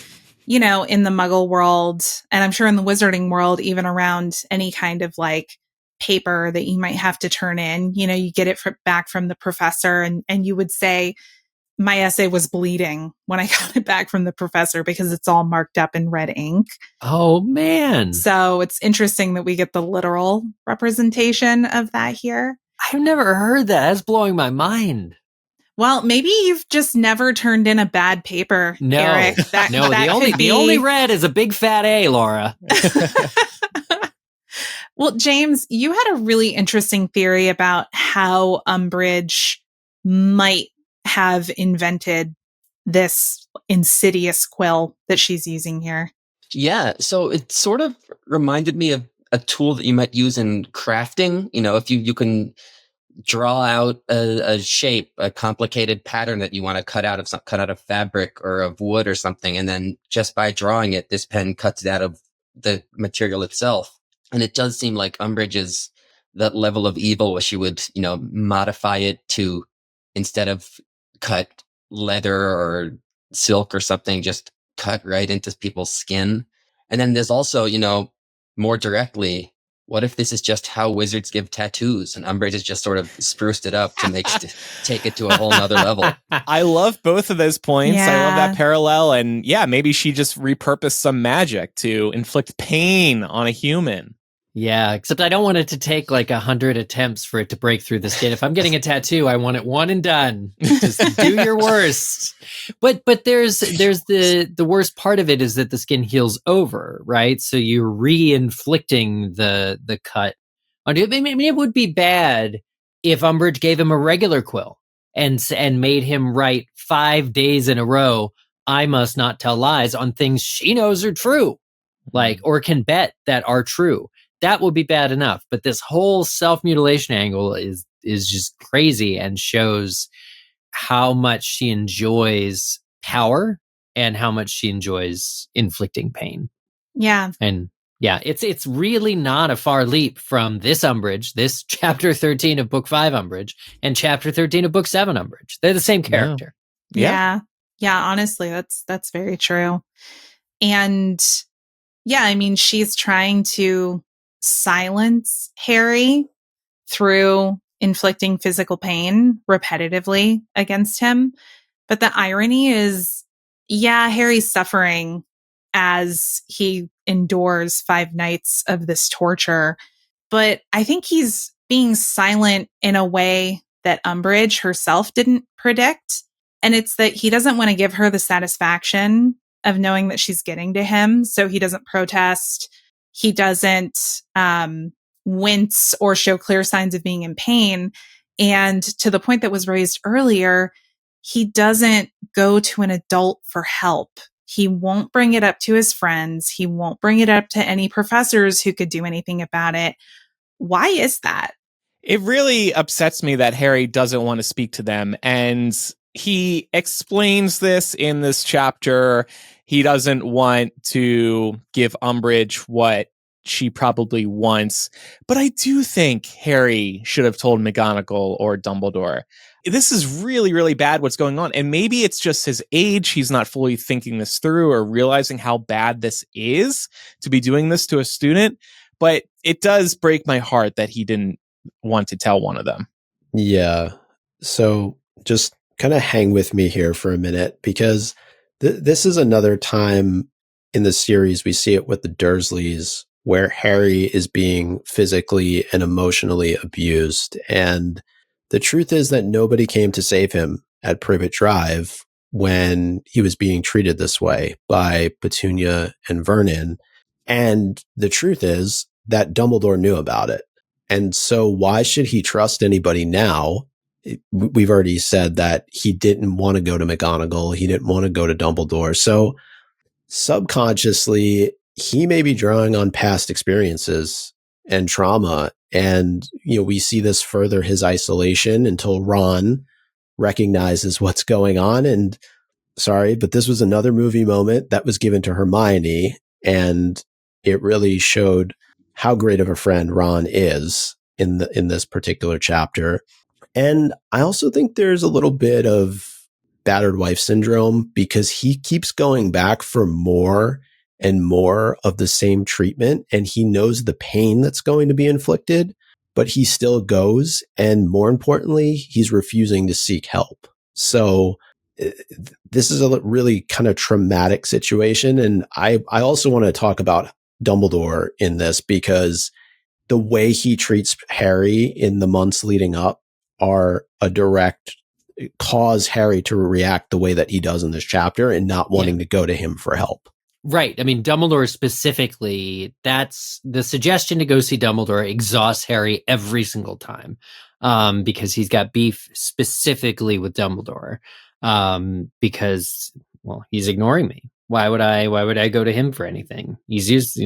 in the Muggle world, and I'm sure in the Wizarding world, even around any kind of paper that you might have to turn in, you get it back from the professor and you would say, my essay was bleeding when I got it back from the professor because it's all marked up in red ink. Oh, man. So it's interesting that we get the literal representation of that here. I've never heard that. That's blowing my mind. Well, maybe you've just never turned in a bad paper, No, Eric. no. The only red is a big fat A, Laura. Well, James, you had a really interesting theory about how Umbridge might have invented this insidious quill that she's using here. Yeah, so it sort of reminded me of a tool that you might use in crafting. You know, if you can draw out a shape, a complicated pattern that you want to cut out of fabric or of wood or something, and then just by drawing it, this pen cuts it out of the material itself. And it does seem like Umbridge is that level of evil where she would, modify it to, instead of cut leather or silk or something, just cut right into people's skin. And then there's also, more directly, what if this is just how wizards give tattoos and Umbridge has just sort of spruced it up to take it to a whole nother level? I love both of those points. Yeah. I love that parallel. And yeah, maybe she just repurposed some magic to inflict pain on a human. Yeah, except I don't want it to take like 100 attempts for it to break through the skin. If I'm getting a tattoo, I want it one and done. Just do your worst. But there's the worst part of it is that the skin heals over, right? So you're re-inflicting the cut. I mean, it would be bad if Umbridge gave him a regular quill and made him write 5 days in a row, I must not tell lies on things she knows are true, or can bet that are true. That would be bad enough. But this whole self-mutilation angle is just crazy and shows how much she enjoys power and how much she enjoys inflicting pain. Yeah. And yeah, it's really not a far leap from this Umbridge, this chapter 13 of book 5 Umbridge, and chapter 13 of book 7 Umbridge. They're the same character. Yeah. Yeah, honestly, that's very true. And yeah, I mean, she's trying to silence Harry through inflicting physical pain repetitively against him. But the irony is, yeah, Harry's suffering as he endures 5 nights of this torture. But I think he's being silent in a way that Umbridge herself didn't predict. And it's that he doesn't want to give her the satisfaction of knowing that she's getting to him. So he doesn't protest. He doesn't wince or show clear signs of being in pain. And to the point that was raised earlier, he doesn't go to an adult for help. He won't bring it up to his friends. He won't bring it up to any professors who could do anything about it. Why is that? It really upsets me that Harry doesn't want to speak to them. And he explains this in this chapter. He doesn't want to give Umbridge what she probably wants. But I do think Harry should have told McGonagall or Dumbledore. This is really, really bad what's going on. And maybe it's just his age. He's not fully thinking this through or realizing how bad this is to be doing this to a student. But it does break my heart that he didn't want to tell one of them. Yeah. So just kind of hang with me here for a minute, because this is another time in the series we see it with the Dursleys where Harry is being physically and emotionally abused. And the truth is that nobody came to save him at Privet Drive when he was being treated this way by Petunia and Vernon. And the truth is that Dumbledore knew about it. And so why should he trust anybody now? We've already said that he didn't want to go to McGonagall. He didn't want to go to Dumbledore. So subconsciously, he may be drawing on past experiences and trauma. And, we see this further his isolation until Ron recognizes what's going on. And sorry, but this was another movie moment that was given to Hermione. And it really showed how great of a friend Ron is in this particular chapter. And I also think there's a little bit of battered wife syndrome because he keeps going back for more and more of the same treatment. And he knows the pain that's going to be inflicted, but he still goes. And more importantly, he's refusing to seek help. So this is a really kind of traumatic situation. And I also want to talk about Dumbledore in this, because the way he treats Harry in the months leading up are a direct cause Harry to react the way that he does in this chapter and not wanting to go to him for help. Right. I mean, Dumbledore specifically, that's the suggestion to go see Dumbledore exhausts Harry every single time, because he's got beef specifically with Dumbledore, because, well, he's ignoring me. Why would I go to him for anything? He's used,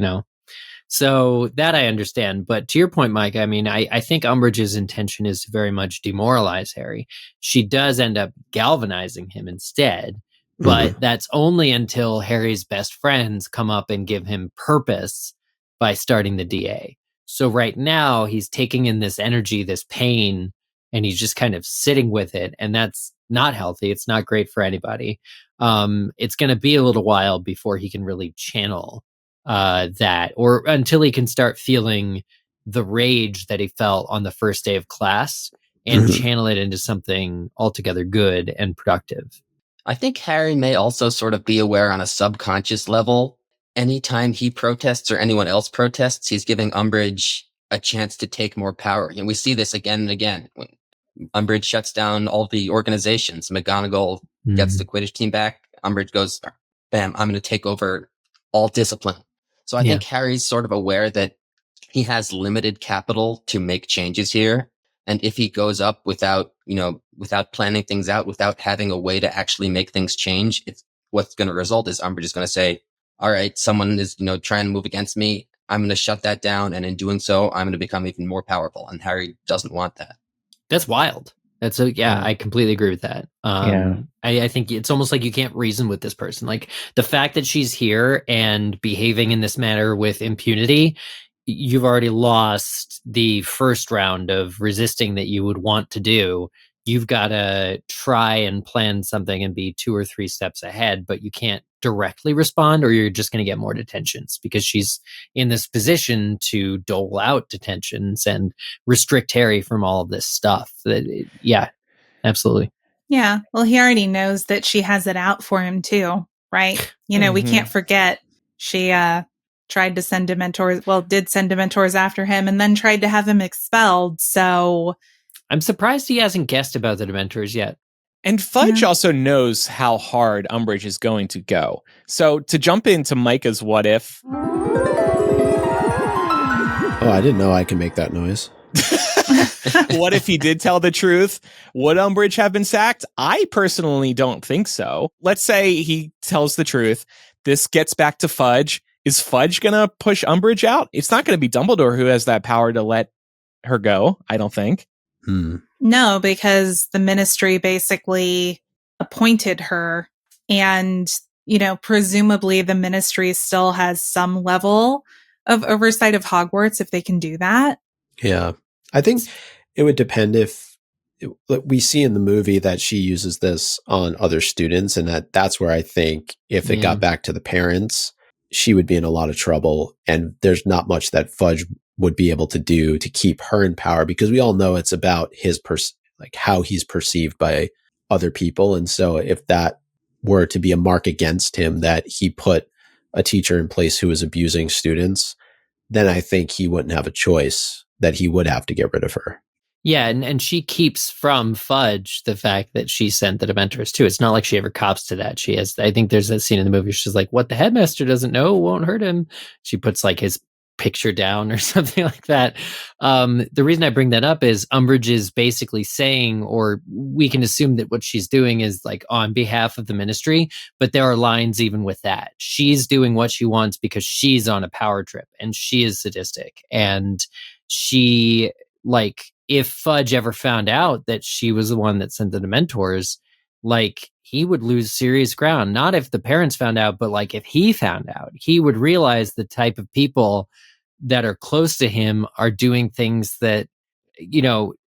so that I understand. But to your point, Mike, I mean, I think Umbridge's intention is to very much demoralize Harry. She does end up galvanizing him instead. But that's only until Harry's best friends come up and give him purpose by starting the DA. So right now he's taking in this energy, this pain, and he's just kind of sitting with it. And that's not healthy. It's not great for anybody. It's going to be a little while before he can really channel that, or until he can start feeling the rage that he felt on the first day of class and channel it into something altogether good and productive. I think Harry may also sort of be aware on a subconscious level. Anytime he protests or anyone else protests, he's giving Umbridge a chance to take more power. And we see this again and again. When Umbridge shuts down all the organizations, McGonagall gets the Quidditch team back. Umbridge goes, bam, I'm going to take over all discipline. So I think Harry's sort of aware that he has limited capital to make changes here. And if he goes up without planning things out, without having a way to actually make things change, what's going to result is Umbridge is going to say, all right, someone is, trying to move against me. I'm going to shut that down. And in doing so, I'm going to become even more powerful. And Harry doesn't want that. That's wild. I completely agree with that. I think it's almost like you can't reason with this person. Like the fact that she's here and behaving in this manner with impunity, you've already lost the first round of resisting that you would want to do. You've got to try and plan something and be 2 or 3 steps ahead, but you can't directly respond or you're just going to get more detentions because she's in this position to dole out detentions and restrict Harry from all of this stuff. Yeah, absolutely. Yeah. Well, he already knows that she has it out for him too, right? We can't forget she, tried to send Dementors, did send Dementors after him and then tried to have him expelled. So I'm surprised he hasn't guessed about the Dementors yet. And Fudge also knows how hard Umbridge is going to go. So to jump into Micah's what if. Oh, I didn't know I can make that noise. What if he did tell the truth? Would Umbridge have been sacked? I personally don't think so. Let's say he tells the truth. This gets back to Fudge. Is Fudge going to push Umbridge out? It's not going to be Dumbledore who has that power to let her go, I don't think. No, because the ministry basically appointed her and, presumably the ministry still has some level of oversight of Hogwarts if they can do that. Yeah. I think it would depend if we see in the movie that she uses this on other students, and that's where I think if it got back to the parents, she would be in a lot of trouble, and there's not much that Fudge would be able to do to keep her in power, because we all know it's about his how he's perceived by other people. And so if that were to be a mark against him that he put a teacher in place who was abusing students, then I think he wouldn't have a choice, that he would have to get rid of her. Yeah, and she keeps from Fudge the fact that she sent the Dementors too. It's not like she ever cops to that. I think there's that scene in the movie. She's like, what the headmaster doesn't know won't hurt him. She puts like his picture down or something like that. The reason I bring that up is Umbridge is basically saying, or we can assume that what she's doing is like on behalf of the ministry, but there are lines even with that. She's doing what she wants because she's on a power trip and she is sadistic. And she, like, if Fudge ever found out that she was the one that sent the Dementors, like, he would lose serious ground. Not if the parents found out, but like if he found out, he would realize the type of people that are close to him are doing things that,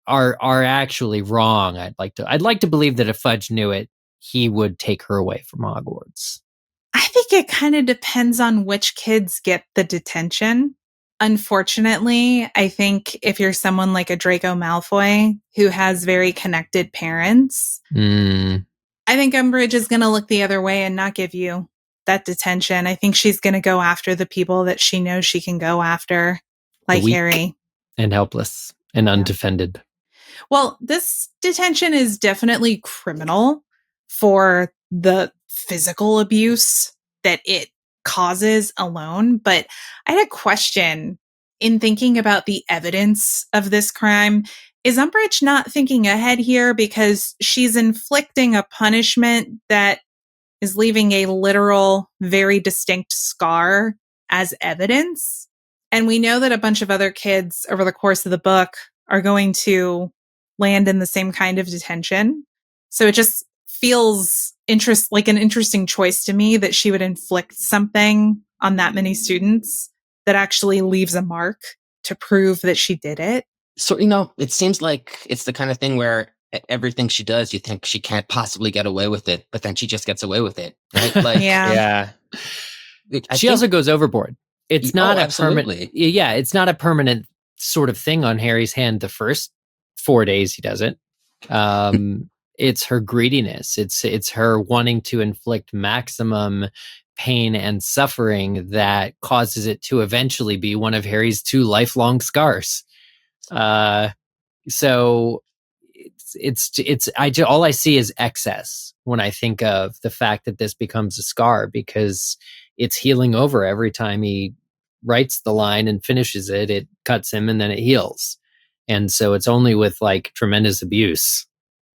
are actually wrong. I'd like to believe that if Fudge knew it, he would take her away from Hogwarts. I think it kind of depends on which kids get the detention. Unfortunately, I think if you're someone like a Draco Malfoy who has very connected parents, I I think Umbridge is going to look the other way and not give you that detention. I think she's going to go after the people that she knows she can go after, like weak Harry. And helpless and undefended. Well, this detention is definitely criminal for the physical abuse that it causes alone. But I had a question in thinking about the evidence of this crime. Is Umbridge not thinking ahead here because she's inflicting a punishment that is leaving a literal, very distinct scar as evidence? And we know that a bunch of other kids over the course of the book are going to land in the same kind of detention. So it just feels like an interesting choice to me that she would inflict something on that many students that actually leaves a mark to prove that she did it. So, it seems like it's the kind of thing where everything she does, you think she can't possibly get away with it, but then she just gets away with it. Right? Like, Yeah. She also goes overboard. It's not a absolutely. permanent. Yeah, it's not a permanent sort of thing on Harry's hand. The first 4 days he does it. It's her greediness. It's her wanting to inflict maximum pain and suffering that causes it to eventually be one of Harry's 2 lifelong scars. So all I see is excess when I think of the fact that this becomes a scar, because it's healing over every time he writes the line and finishes it. It cuts him and then it heals. And so it's only with like tremendous abuse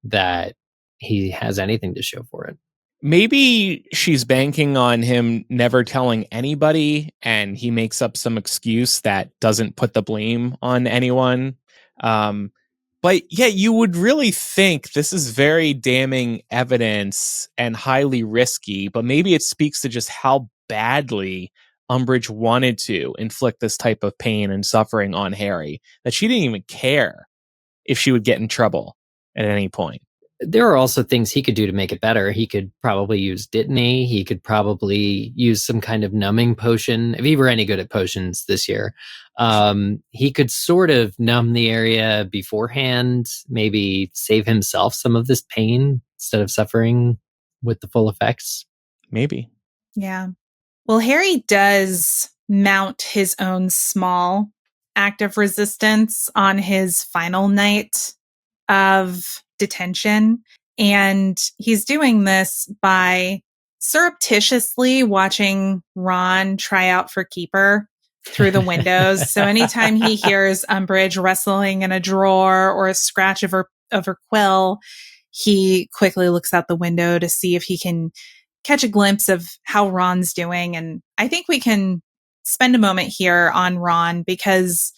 that he has anything to show for it. Maybe she's banking on him never telling anybody, and he makes up some excuse that doesn't put the blame on anyone. But yeah, you would really think this is very damning evidence and highly risky, but maybe it speaks to just how badly Umbridge wanted to inflict this type of pain and suffering on Harry, that she didn't even care if she would get in trouble at any point. There are also things he could do to make it better. He could probably use Dittany. He could probably use some kind of numbing potion. If he were any good at potions this year, he could sort of numb the area beforehand, maybe save himself some of this pain instead of suffering with the full effects. Maybe. Yeah. Well, Harry does mount his own small act of resistance on his final night of detention. And he's doing this by surreptitiously watching Ron try out for keeper through the windows. So anytime he hears Umbridge wrestling in a drawer or a scratch of her quill, he quickly looks out the window to see if he can catch a glimpse of how Ron's doing. And I think we can spend a moment here on Ron, because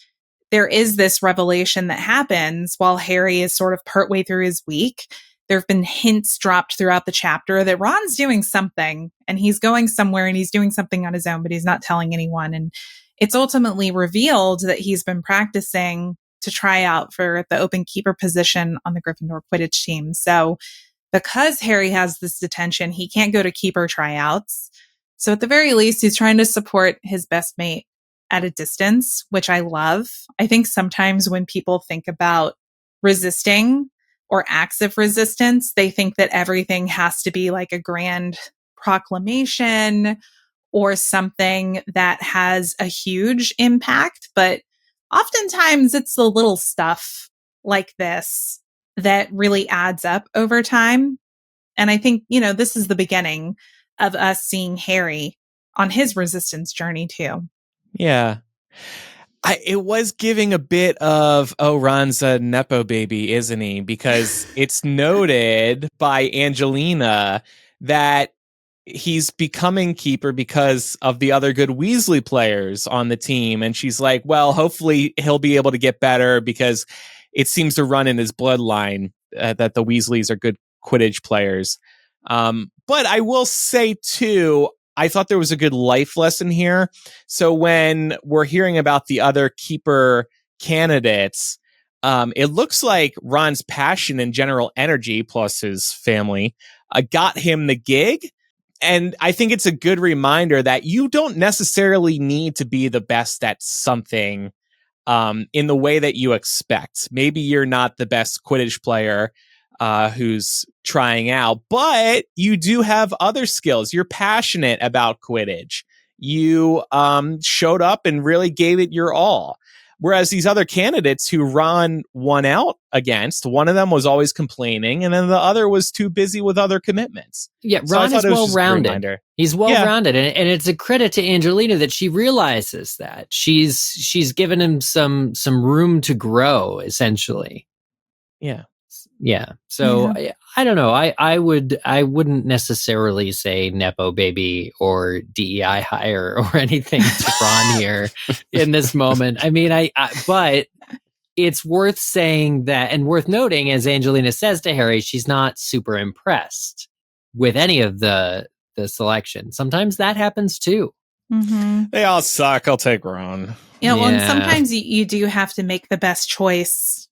there is this revelation that happens while Harry is sort of partway through his week. There have been hints dropped throughout the chapter that Ron's doing something, and he's going somewhere, and he's doing something on his own, but he's not telling anyone. And it's ultimately revealed that he's been practicing to try out for the open keeper position on the Gryffindor Quidditch team. So because Harry has this detention, he can't go to keeper tryouts. So at the very least, he's trying to support his best mate at a distance, which I love. I think sometimes when people think about resisting or acts of resistance, they think that everything has to be like a grand proclamation or something that has a huge impact. But oftentimes it's the little stuff like this that really adds up over time. And I think, this is the beginning of us seeing Harry on his resistance journey too. Yeah. It was giving a bit of, Ron's a Nepo baby, isn't he? Because it's noted by Angelina that he's becoming keeper because of the other good Weasley players on the team. And she's like, well, hopefully he'll be able to get better, because it seems to run in his bloodline that the Weasleys are good Quidditch players. But I will say, too, I thought there was a good life lesson here. So when we're hearing about the other keeper candidates, it looks like Ron's passion and general energy, plus his family, got him the gig. And I think it's a good reminder that you don't necessarily need to be the best at something in the way that you expect. Maybe you're not the best Quidditch player, who's trying out, but you do have other skills. You're passionate about Quidditch. You showed up and really gave it your all. Whereas these other candidates who Ron won out against, one of them was always complaining, and then the other was too busy with other commitments. Yeah, So I Ron thought is it was just a well-rounded. reminder. He's well-rounded, and it's a credit to Angelina that she realizes that. She's given him some room to grow, essentially. Yeah. Yeah. So I don't know. I wouldn't necessarily say Nepo baby or DEI hire or anything to Ron here in this moment. I mean, but it's worth saying that, and worth noting, as Angelina says to Harry, she's not super impressed with any of the selection. Sometimes that happens too. Mm-hmm. They all suck. I'll take Ron. Yeah, well, and sometimes you do have to make the best choice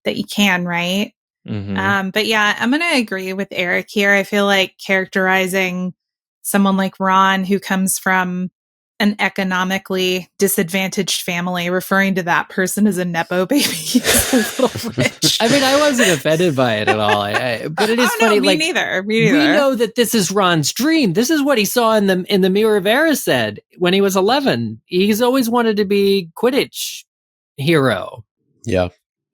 that you can, right? Mm-hmm. But yeah, I'm going to agree with Eric here. I feel like characterizing someone like Ron, who comes from an economically disadvantaged family, referring to that person as a Nepo baby is a little rich. I mean, I wasn't offended by it at all. But it is funny. Me neither. We know that this is Ron's dream. This is what he saw in the Mirror of Erised when he was 11. He's always wanted to be Quidditch hero. Yeah.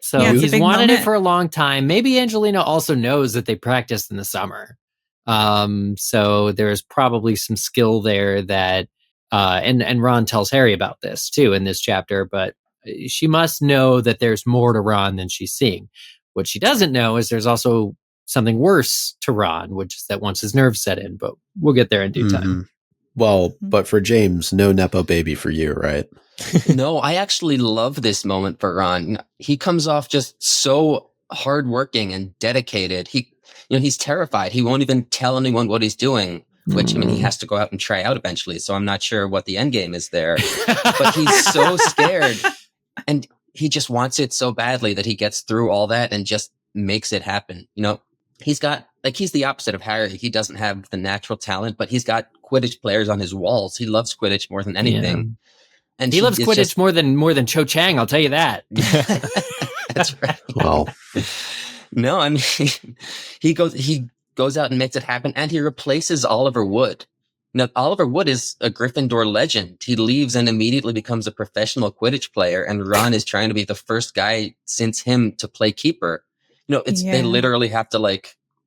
So he's wanted it for a long time. Maybe Angelina also knows that they practiced in the summer. So there's probably some skill there that, and Ron tells Harry about this too in this chapter, but she must know that there's more to Ron than she's seeing. What she doesn't know is there's also something worse to Ron, which is that once his nerves set in, but we'll get there in due time. Well, but for James, no Nepo baby for you, right? No, I actually love this moment for Ron. He comes off just so hardworking and dedicated. He's terrified. He won't even tell anyone what he's doing, which, I mean, he has to go out and try out eventually. So I'm not sure what the end game is there, but he's so scared and he just wants it so badly that he gets through all that and just makes it happen. He's the opposite of Harry. He doesn't have the natural talent, but he's got Quidditch players on his walls. He loves Quidditch more than anything. Yeah. And he loves Quidditch more than Cho Chang, I'll tell you that. That's right. Well, no, I mean, he goes out and makes it happen, and he replaces Oliver Wood. Now, Oliver Wood is a Gryffindor legend. He leaves and immediately becomes a professional Quidditch player, and Ron is trying to be the first guy since him to play keeper. They literally have to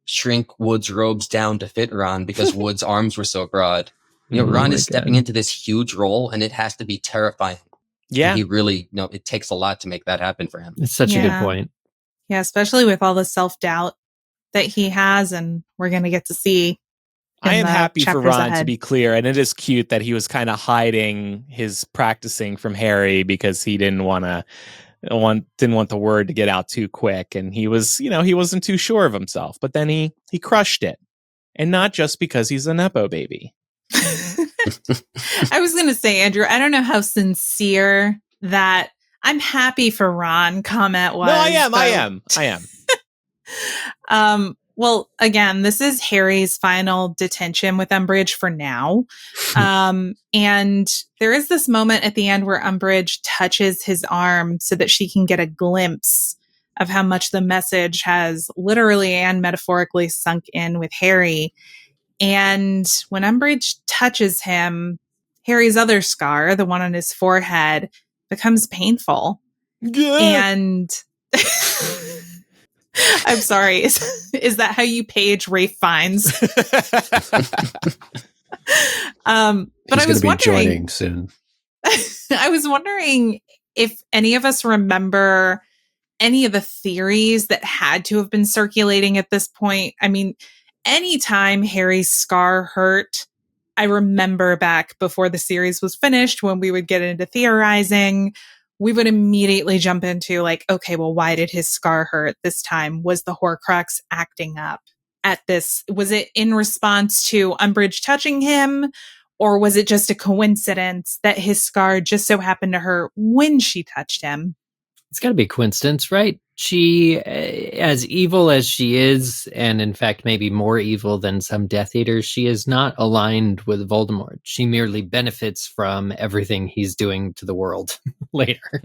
shrink Wood's robes down to fit Ron because Wood's arms were so broad. Ron is stepping into this huge role, and it has to be terrifying. Yeah. And he really, it takes a lot to make that happen for him. It's such a good point. Yeah, especially with all the self-doubt that he has, and we're going to get to see. I am happy for Ron, ahead. to be clear, and it is cute that he was kind of hiding his practicing from Harry because he didn't want the word to get out too quick, and he was, he wasn't too sure of himself, but then he crushed it, and not just because he's a Nepo baby. I was going to say, Andrew, I don't know how sincere that I'm happy for Ron comment was. No, I am. Well, again, this is Harry's final detention with Umbridge for now. And there is this moment at the end where Umbridge touches his arm so that she can get a glimpse of how much the message has literally and metaphorically sunk in with Harry. And when Umbridge touches him, Harry's other scar, the one on his forehead, becomes painful. Yeah. And I'm sorry, is that how you page Rafe Fiennes? But I was wondering, joining soon. I was wondering if any of us remember any of the theories that had to have been circulating at this point. I mean, anytime Harry's scar hurt, I remember back before the series was finished, when we would get into theorizing, we would immediately jump into okay, well, why did his scar hurt this time? Was the Horcrux acting up at this? Was it in response to Umbridge touching him? Or was it just a coincidence that his scar just so happened to hurt when she touched him? It's got to be a coincidence, right? She, as evil as she is, and in fact maybe more evil than some Death Eaters, she is not aligned with Voldemort. She merely benefits from everything he's doing to the world later.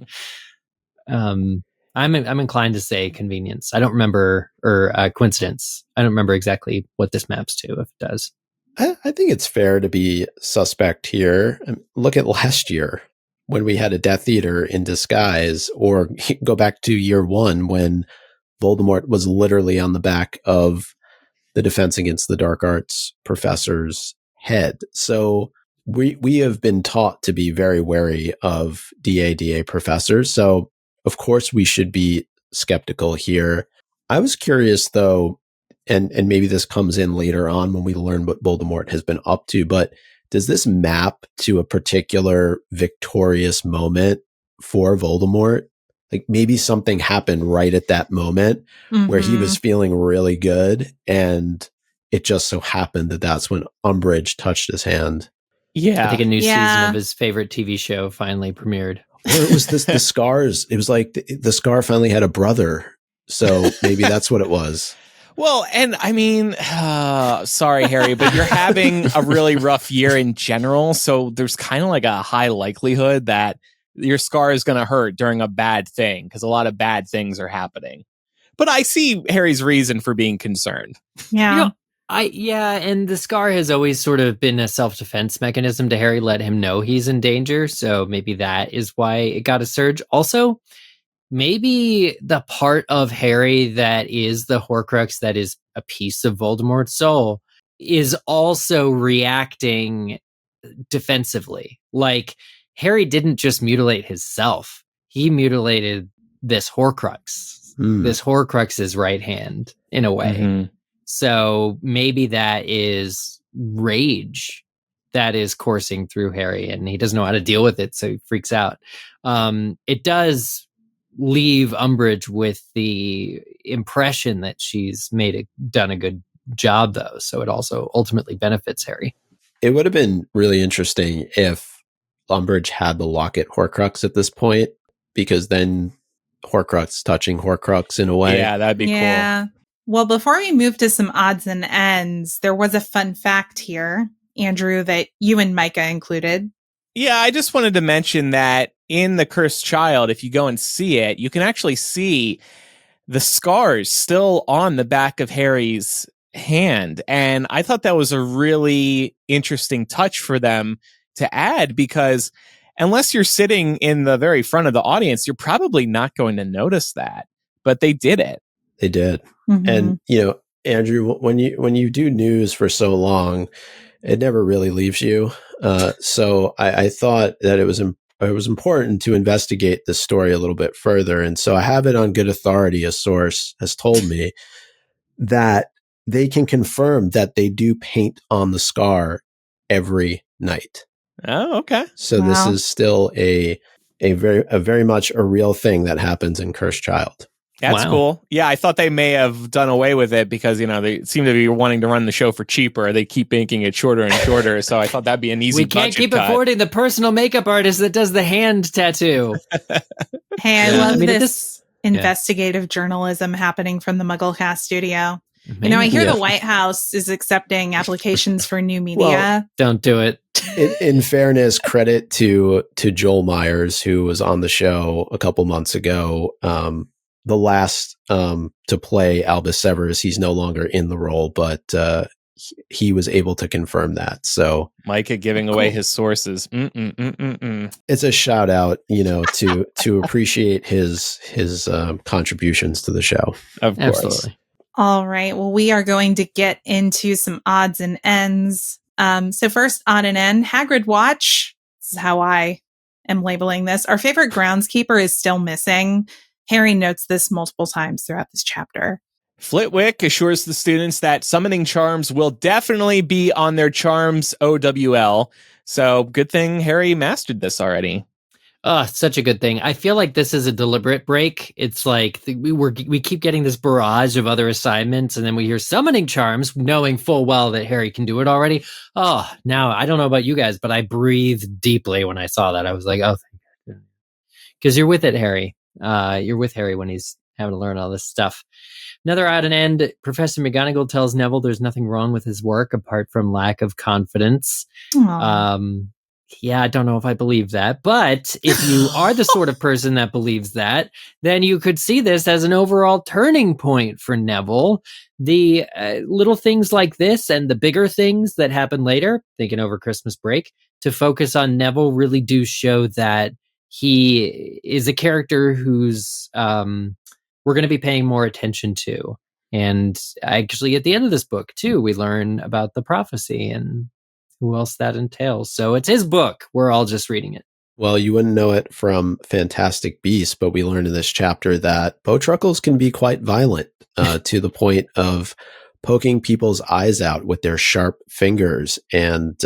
I'm inclined to say convenience. I don't remember, or coincidence. I don't remember exactly what this maps to, if it does. I think it's fair to be suspect here. Look at last year when we had a Death Eater in disguise, or go back to year 1 when Voldemort was literally on the back of the Defense Against the Dark Arts professor's head. So we have been taught to be very wary of DADA professors. So of course we should be skeptical here. I was curious though, and maybe this comes in later on when we learn what Voldemort has been up to, but does this map to a particular victorious moment for Voldemort? Like maybe something happened right at that moment where he was feeling really good, and it just so happened that that's when Umbridge touched his hand. Yeah. I think a new season of his favorite TV show finally premiered. Or it was the scars. It was like the scar finally had a brother. So maybe that's what it was. Well, and I mean, sorry, Harry, but you're having a really rough year in general. So there's kind of like a high likelihood that your scar is going to hurt during a bad thing, because a lot of bad things are happening. But I see Harry's reason for being concerned. Yeah. And the scar has always sort of been a self-defense mechanism to Harry, let him know he's in danger. So maybe that is why it got a surge. Also, maybe the part of Harry that is the Horcrux, that is a piece of Voldemort's soul, is also reacting defensively. Like, Harry didn't just mutilate himself. He mutilated this Horcrux. This Horcrux's right hand, in a way. Mm-hmm. So maybe that is rage that is coursing through Harry, and he doesn't know how to deal with it, so he freaks out. It does leave Umbridge with the impression that she's done a good job, though. So it also ultimately benefits Harry. It would have been really interesting if Umbridge had the locket Horcrux at this point, because then Horcrux touching Horcrux in a way. Yeah, that'd be cool. Well, before we move to some odds and ends, there was a fun fact here, Andrew, that you and Micah included. Yeah, I just wanted to mention that in The Cursed Child, if you go and see it, you can actually see the scars still on the back of Harry's hand. And I thought that was a really interesting touch for them to add, because unless you're sitting in the very front of the audience, you're probably not going to notice that. But they did it. They did. Mm-hmm. And, Andrew, when you do news for so long, it never really leaves you. So I thought that it was important to investigate this story a little bit further. And so I have it on good authority. A source has told me that they can confirm that they do paint on the scar every night. Oh, okay. So This is still a very much a real thing that happens in Cursed Child. That's cool. Yeah, I thought they may have done away with it because, they seem to be wanting to run the show for cheaper. They keep making it shorter and shorter. So I thought that'd be an easy budget cut. We can't keep affording the personal makeup artist that does the hand tattoo. Hey, I love this investigative journalism happening from the MuggleCast studio. Man, I hear the White House is accepting applications for new media. Well, don't do it. In fairness, credit to Joel Myers, who was on the show a couple months ago. The last to play Albus Severus, he's no longer in the role, but he was able to confirm that. So Micah giving away his sources. It's a shout out, to appreciate his contributions to the show. Of course. Absolutely. All right. Well, we are going to get into some odds and ends. So first, odd and end, Hagrid watch. This is how I am labeling this. Our favorite groundskeeper is still missing. Harry notes this multiple times throughout this chapter. Flitwick assures the students that summoning charms will definitely be on their charms OWL. So good thing Harry mastered this already. Such a good thing. I feel like this is a deliberate break. It's like we keep getting this barrage of other assignments, and then we hear summoning charms, knowing full well that Harry can do it already. Oh, now I don't know about you guys, but I breathed deeply when I saw that. I was like, oh, thank God. Because you're with it, Harry. You're with Harry when he's having to learn all this stuff. Another odd and end, Professor McGonagall tells Neville there's nothing wrong with his work apart from lack of confidence. yeah, I don't know if I believe that. But if you are the sort of person that believes that, then you could see this as an overall turning point for Neville. The little things like this and the bigger things that happen later, thinking over Christmas break, to focus on Neville really do show that he is a character who's we're going to be paying more attention to. And actually, at the end of this book, too, we learn about the prophecy and who else that entails. So it's his book. We're all just reading it. Well, you wouldn't know it from Fantastic Beasts, but we learned in this chapter that Bowtruckles can be quite violent to the point of poking people's eyes out with their sharp fingers. And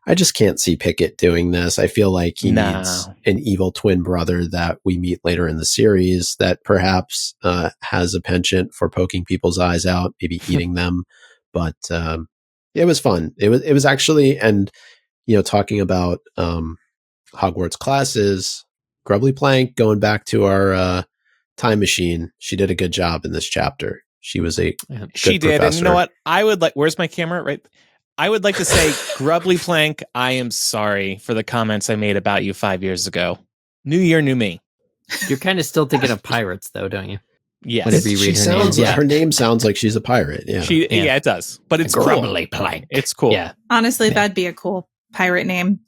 I just can't see Pickett doing this. I feel like he needs an evil twin brother that we meet later in the series that perhaps has a penchant for poking people's eyes out, maybe eating them. But it was fun. It was actually, and talking about Hogwarts classes, Grubbly Plank, going back to our time machine, she did a good job in this chapter. She was a good she did, professor. and you know what? I would like. Where's my camera? Right. I would like to say, Grubbly Plank, I am sorry for the comments I made about you 5 years ago. New year, new me. You're kind of still thinking of pirates, though, don't you? Yes. Whenever you read her name. Yeah. Her name sounds like she's a pirate. Yeah. Yeah, it does. But it's Grubbly Plank. It's cool. Yeah. Honestly, that'd be a cool pirate name.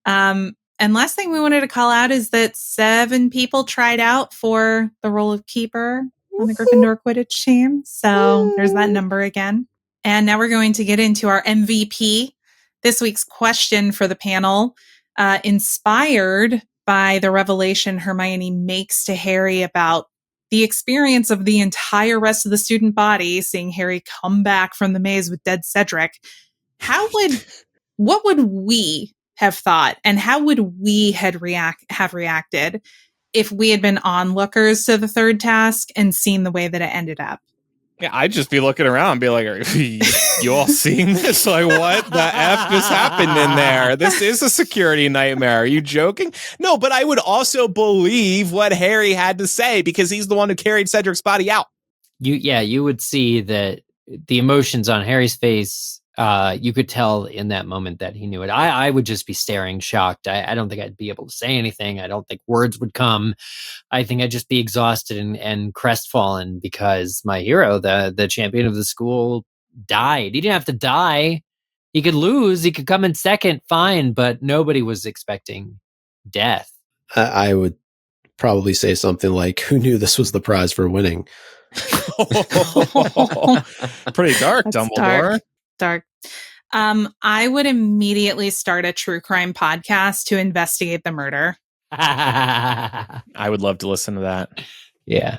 And last thing we wanted to call out is that 7 people tried out for the role of keeper on the Gryffindor Quidditch team. So there's that number again. And now we're going to get into our MVP. This week's question for the panel, inspired by the revelation Hermione makes to Harry about the experience of the entire rest of the student body, seeing Harry come back from the maze with dead Cedric. What would we have thought, and how would we have reacted if we had been onlookers to the third task and seen the way that it ended up? Yeah, I'd just be looking around and be like, are you all seeing this? Like, what the F just happened in there? This is a security nightmare. Are you joking? No, but I would also believe what Harry had to say because he's the one who carried Cedric's body out. You would see that the emotions on Harry's face, you could tell in that moment that he knew it. I would just be staring, shocked. I don't think I'd be able to say anything. I don't think words would come. I think I'd just be exhausted and crestfallen because my hero, the champion of the school, died. He didn't have to die. He could lose. He could come in second, fine, but nobody was expecting death. I would probably say something like, who knew this was the prize for winning? Pretty dark, That's Dumbledore. Dark. I would immediately start a true crime podcast to investigate the murder. I would love to listen to that. Yeah.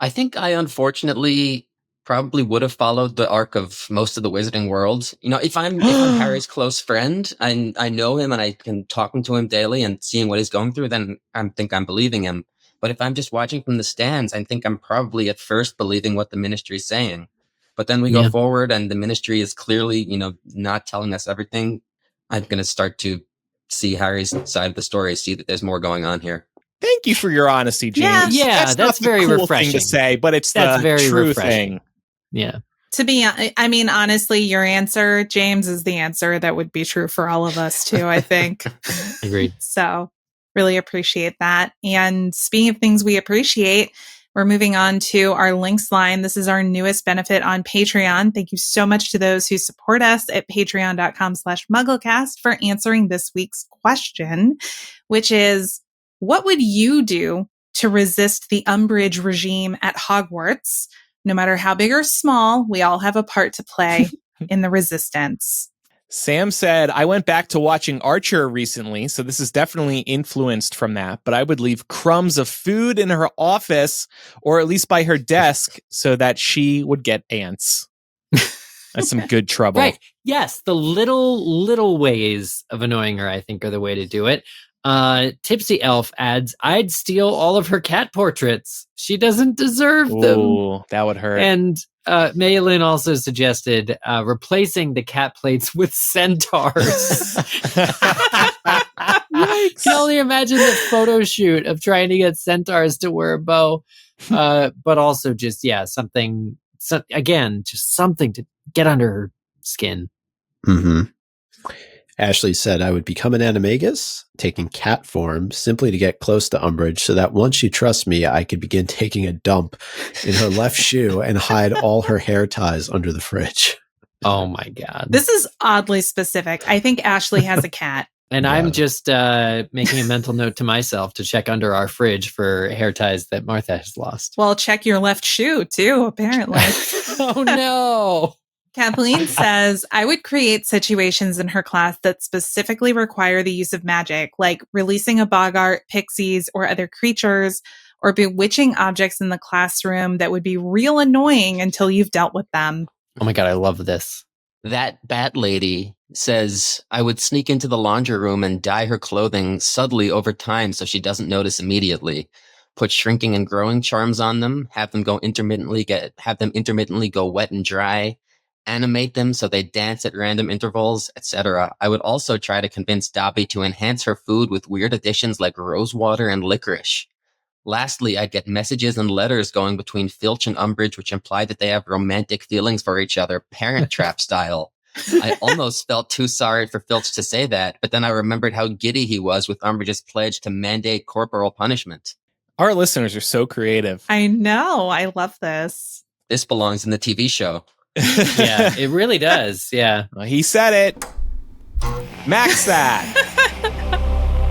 I think I unfortunately probably would have followed the arc of most of the Wizarding World. If I'm Harry's close friend and I know him and I can talk to him daily and seeing what he's going through, then I think I'm believing him. But if I'm just watching from the stands, I think I'm probably at first believing what the Ministry is saying. But then we go forward and the Ministry is clearly, not telling us everything. I'm going to start to see Harry's side of the story, see that there's more going on here. Thank you for your honesty, James. Yeah, that's not the very cool refreshing thing to say, but it's that's the very true refreshing. thing. Yeah. Honestly, your answer, James, is the answer that would be true for all of us too, I think. Agreed. So really appreciate that. And speaking of things we appreciate, we're moving on to our links line. This is our newest benefit on Patreon. Thank you so much to those who support us at patreon.com/MuggleCast for answering this week's question, which is, what would you do to resist the Umbridge regime at Hogwarts? No matter how big or small, we all have a part to play in the resistance. Sam said, I went back to watching Archer recently, so this is definitely influenced from that, but I would leave crumbs of food in her office or at least by her desk so that she would get ants. That's some good trouble. Right. Yes. The little ways of annoying her, I think, are the way to do it. Tipsy Elf adds, I'd steal all of her cat portraits. She doesn't deserve them. Ooh, that would hurt. And Maylin also suggested replacing the cat plates with centaurs. Can only imagine the photo shoot of trying to get centaurs to wear a bow. But also just, something to get under her skin. Mm-hmm. Ashley said, I would become an animagus, taking cat form simply to get close to Umbridge so that once she trusts me, I could begin taking a dump in her left shoe and hide all her hair ties under the fridge. Oh my God. This is oddly specific. I think Ashley has a cat. And Yeah. I'm just making a mental note to myself to check under our fridge for hair ties that Martha has lost. Well, check your left shoe too, apparently. Oh no. Kathleen says, I would create situations in her class that specifically require the use of magic, like releasing a boggart, pixies, or other creatures, or bewitching objects in the classroom that would be real annoying until you've dealt with them. Oh my God, I love this. That bat lady says, I would sneak into the laundry room and dye her clothing subtly over time so she doesn't notice immediately. Put shrinking and growing charms on them, have them intermittently go wet and dry, animate them so they dance at random intervals, etc. I would also try to convince Dobby to enhance her food with weird additions like rosewater and licorice. Lastly, I'd get messages and letters going between Filch and Umbridge which imply that they have romantic feelings for each other, Parent Trap style. I almost felt too sorry for Filch to say that, but then I remembered how giddy he was with Umbridge's pledge to mandate corporal punishment. Our listeners are so creative. I know. I love this. This belongs in the TV show. Yeah, it really does. Yeah. Well, he said it. Max that.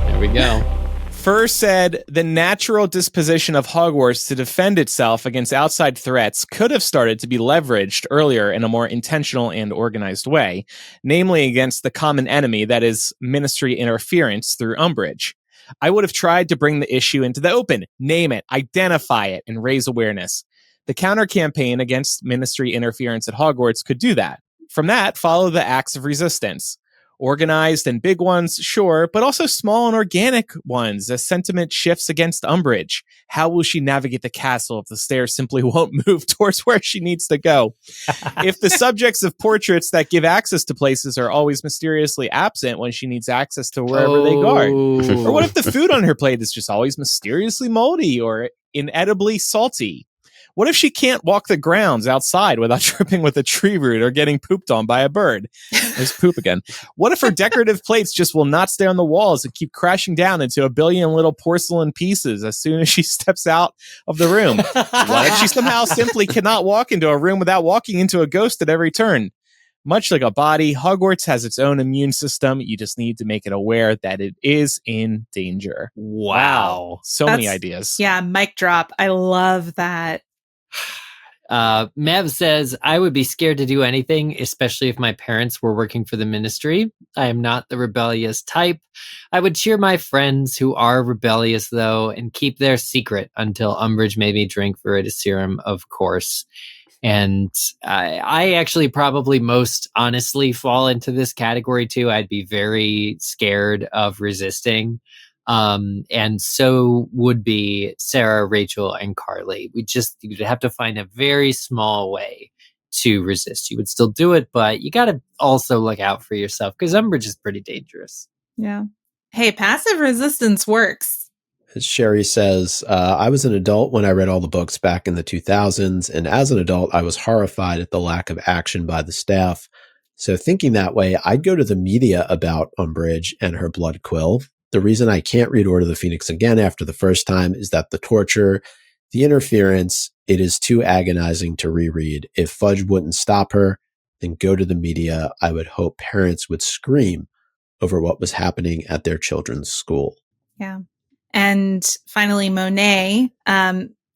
There we go. Fur said the natural disposition of Hogwarts to defend itself against outside threats could have started to be leveraged earlier in a more intentional and organized way, namely against the common enemy that is ministry interference through Umbridge. I would have tried to bring the issue into the open, name it, identify it, and raise awareness. The counter-campaign against ministry interference at Hogwarts could do that. From that, follow the acts of resistance. Organized and big ones, sure, but also small and organic ones as sentiment shifts against Umbridge. How will she navigate the castle if the stairs simply won't move towards where she needs to go? If the subjects of portraits that give access to places are always mysteriously absent when she needs access to wherever they guard? Or what if the food on her plate is just always mysteriously moldy or inedibly salty? What if she can't walk the grounds outside without tripping with a tree root or getting pooped on by a bird? There's poop again. What if her decorative plates just will not stay on the walls and keep crashing down into a billion little porcelain pieces as soon as she steps out of the room? What if she somehow simply cannot walk into a room without walking into a ghost at every turn? Much like a body, Hogwarts has its own immune system. You just need to make it aware that it is in danger. Wow. So many ideas. Yeah, mic drop. I love that. Mev says, I would be scared to do anything, especially if my parents were working for the ministry. I am not the rebellious type. I would cheer my friends who are rebellious, though, and keep their secret until Umbridge made me drink Veritaserum, of course. And I actually probably most honestly fall into this category, too. I'd be very scared of resisting. And so would be Sarah, Rachel, and Carly. You'd have to find a very small way to resist. You would still do it, but you got to also look out for yourself because Umbridge is pretty dangerous. Yeah. Hey, passive resistance works. As Sherry says, I was an adult when I read all the books back in the 2000s, and as an adult, I was horrified at the lack of action by the staff. So thinking that way, I'd go to the media about Umbridge and her blood quill. The reason I can't read Order of the Phoenix again after the first time is that the torture, the interference, it is too agonizing to reread. If Fudge wouldn't stop her, then go to the media. I would hope parents would scream over what was happening at their children's school. Yeah. And finally, Monet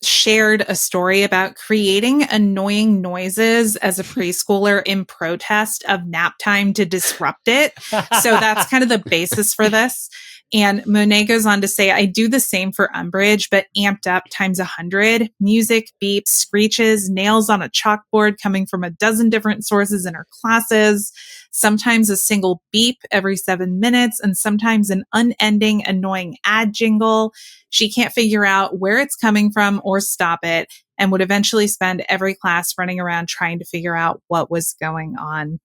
shared a story about creating annoying noises as a preschooler in protest of nap time to disrupt it. So that's kind of the basis for this. And Monet goes on to say, I do the same for Umbridge, but amped up times 100. Music, beeps, screeches, nails on a chalkboard coming from a dozen different sources in her classes. Sometimes a single beep every 7 minutes, and sometimes an unending, annoying ad jingle. She can't figure out where it's coming from or stop it, and would eventually spend every class running around trying to figure out what was going on.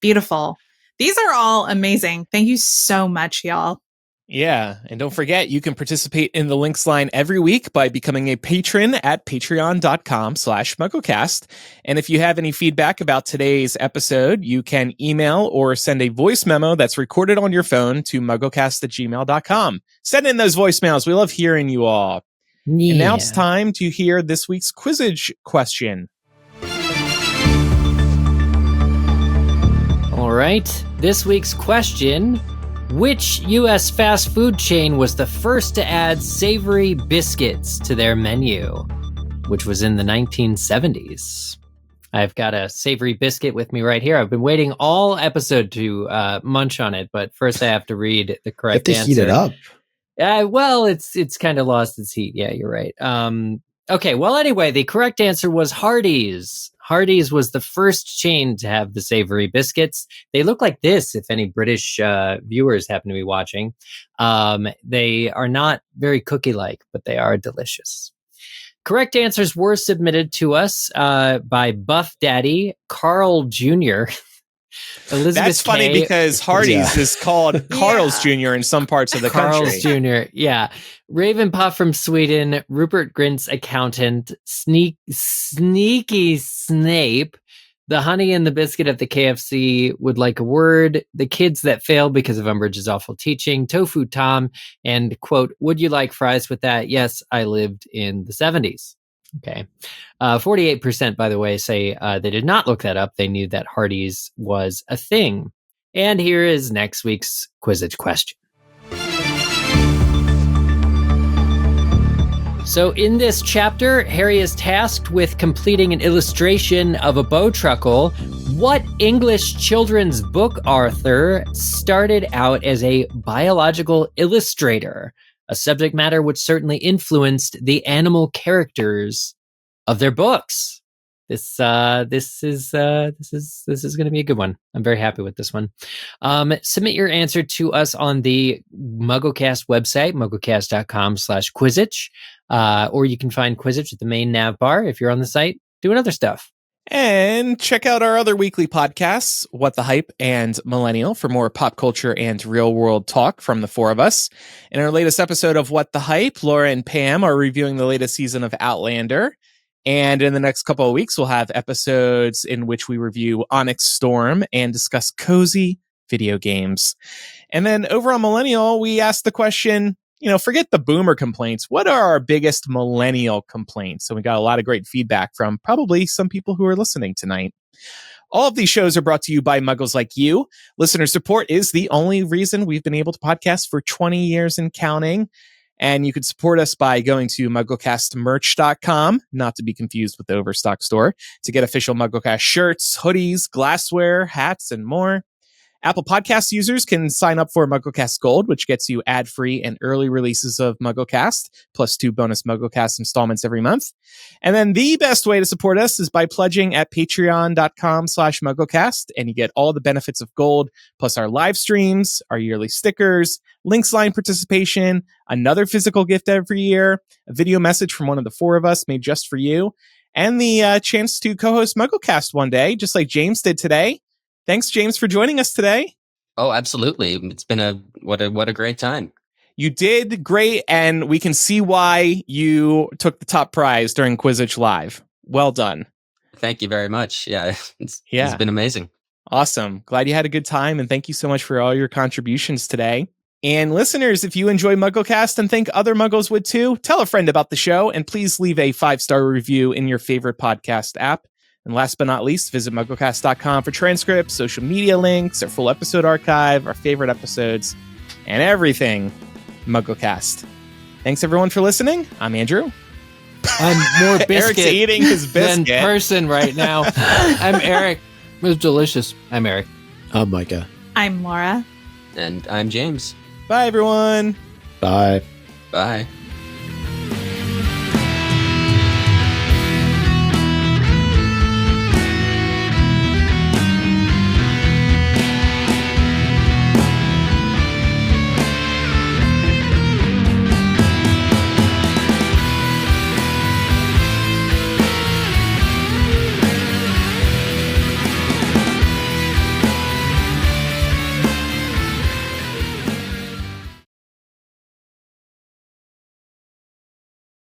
Beautiful. These are all amazing. Thank you so much, y'all. Yeah, and don't forget, you can participate in the Links line every week by becoming a patron at patreon.com/MuggleCast. And if you have any feedback about today's episode, you can email or send a voice memo that's recorded on your phone to mugglecast@gmail.com. Send in those voicemails. We love hearing you all. Yeah. And now it's time to hear this week's Quizzitch question. All right. This week's question: which U.S. fast food chain was the first to add savory biscuits to their menu, which was in the 1970s? I've got a savory biscuit with me right here. I've been waiting all episode to munch on it, but first I have to read the correct answer. Heat it up. Well, it's kind of lost its heat. Yeah, you're right. Okay, well, anyway, the correct answer was Hardee's. Hardee's was the first chain to have the savory biscuits. They look like this, if any British viewers happen to be watching. They are not very cookie-like, but they are delicious. Correct answers were submitted to us by Buff Daddy, Carl Jr., Elizabeth That's funny K. because Hardee's is called Carl's Jr. in some parts of the Carl's country. Jr., yeah. Raven Puff from Sweden, Rupert Grint's accountant, Sneaky Snape, the honey and the biscuit at the KFC would like a word, the kids that fail because of Umbridge's awful teaching, Tofu Tom, and, quote, would you like fries with that? Yes, I lived in the 70s. Okay. 48%, by the way, say they did not look that up. They knew that Hardee's was a thing. And here is next week's Quizzitch question. So in this chapter, Harry is tasked with completing an illustration of a bowtruckle. What English children's book author started out as a biological illustrator? A subject matter which certainly influenced the animal characters of their books. This is going to be a good one. I'm very happy with this one. Submit your answer to us on the MuggleCast website, mugglecast.com/Quizzitch, or you can find Quizzitch at the main nav bar if you're on the site doing other stuff. And check out our other weekly podcasts, What the Hype and Millennial, for more pop culture and real world talk from the four of us. In our latest episode of What the Hype, Laura and Pam are reviewing the latest season of Outlander. And in the next couple of weeks, we'll have episodes in which we review Onyx Storm and discuss cozy video games. And then over on Millennial, we asked the question, forget the boomer complaints. What are our biggest millennial complaints? So we got a lot of great feedback from probably some people who are listening tonight. All of these shows are brought to you by Muggles like you. Listener support is the only reason we've been able to podcast for 20 years and counting. And you can support us by going to MuggleCastMerch.com, not to be confused with the Overstock store, to get official MuggleCast shirts, hoodies, glassware, hats, and more. Apple Podcast users can sign up for MuggleCast Gold, which gets you ad-free and early releases of MuggleCast, plus 2 bonus MuggleCast installments every month. And then the best way to support us is by pledging at patreon.com/MuggleCast, and you get all the benefits of Gold, plus our live streams, our yearly stickers, Links line participation, another physical gift every year, a video message from one of the four of us made just for you, and the chance to co-host MuggleCast one day, just like James did today. Thanks, James, for joining us today. Oh, absolutely. It's been what a great time. You did great, and we can see why you took the top prize during Quizzitch Live. Well done. Thank you very much. Yeah, it's been amazing. Awesome. Glad you had a good time, and thank you so much for all your contributions today. And listeners, if you enjoy MuggleCast and think other Muggles would too, tell a friend about the show, and please leave a 5-star review in your favorite podcast app. And last but not least, visit MuggleCast.com for transcripts, social media links, our full episode archive, our favorite episodes, and everything MuggleCast. Thanks, everyone, for listening. I'm Andrew. I'm more biscuit Eric's eating his biscuit. than person right now. I'm Eric. It was delicious. I'm Eric. I'm Micah. I'm Laura. And I'm James. Bye, everyone. Bye. Bye.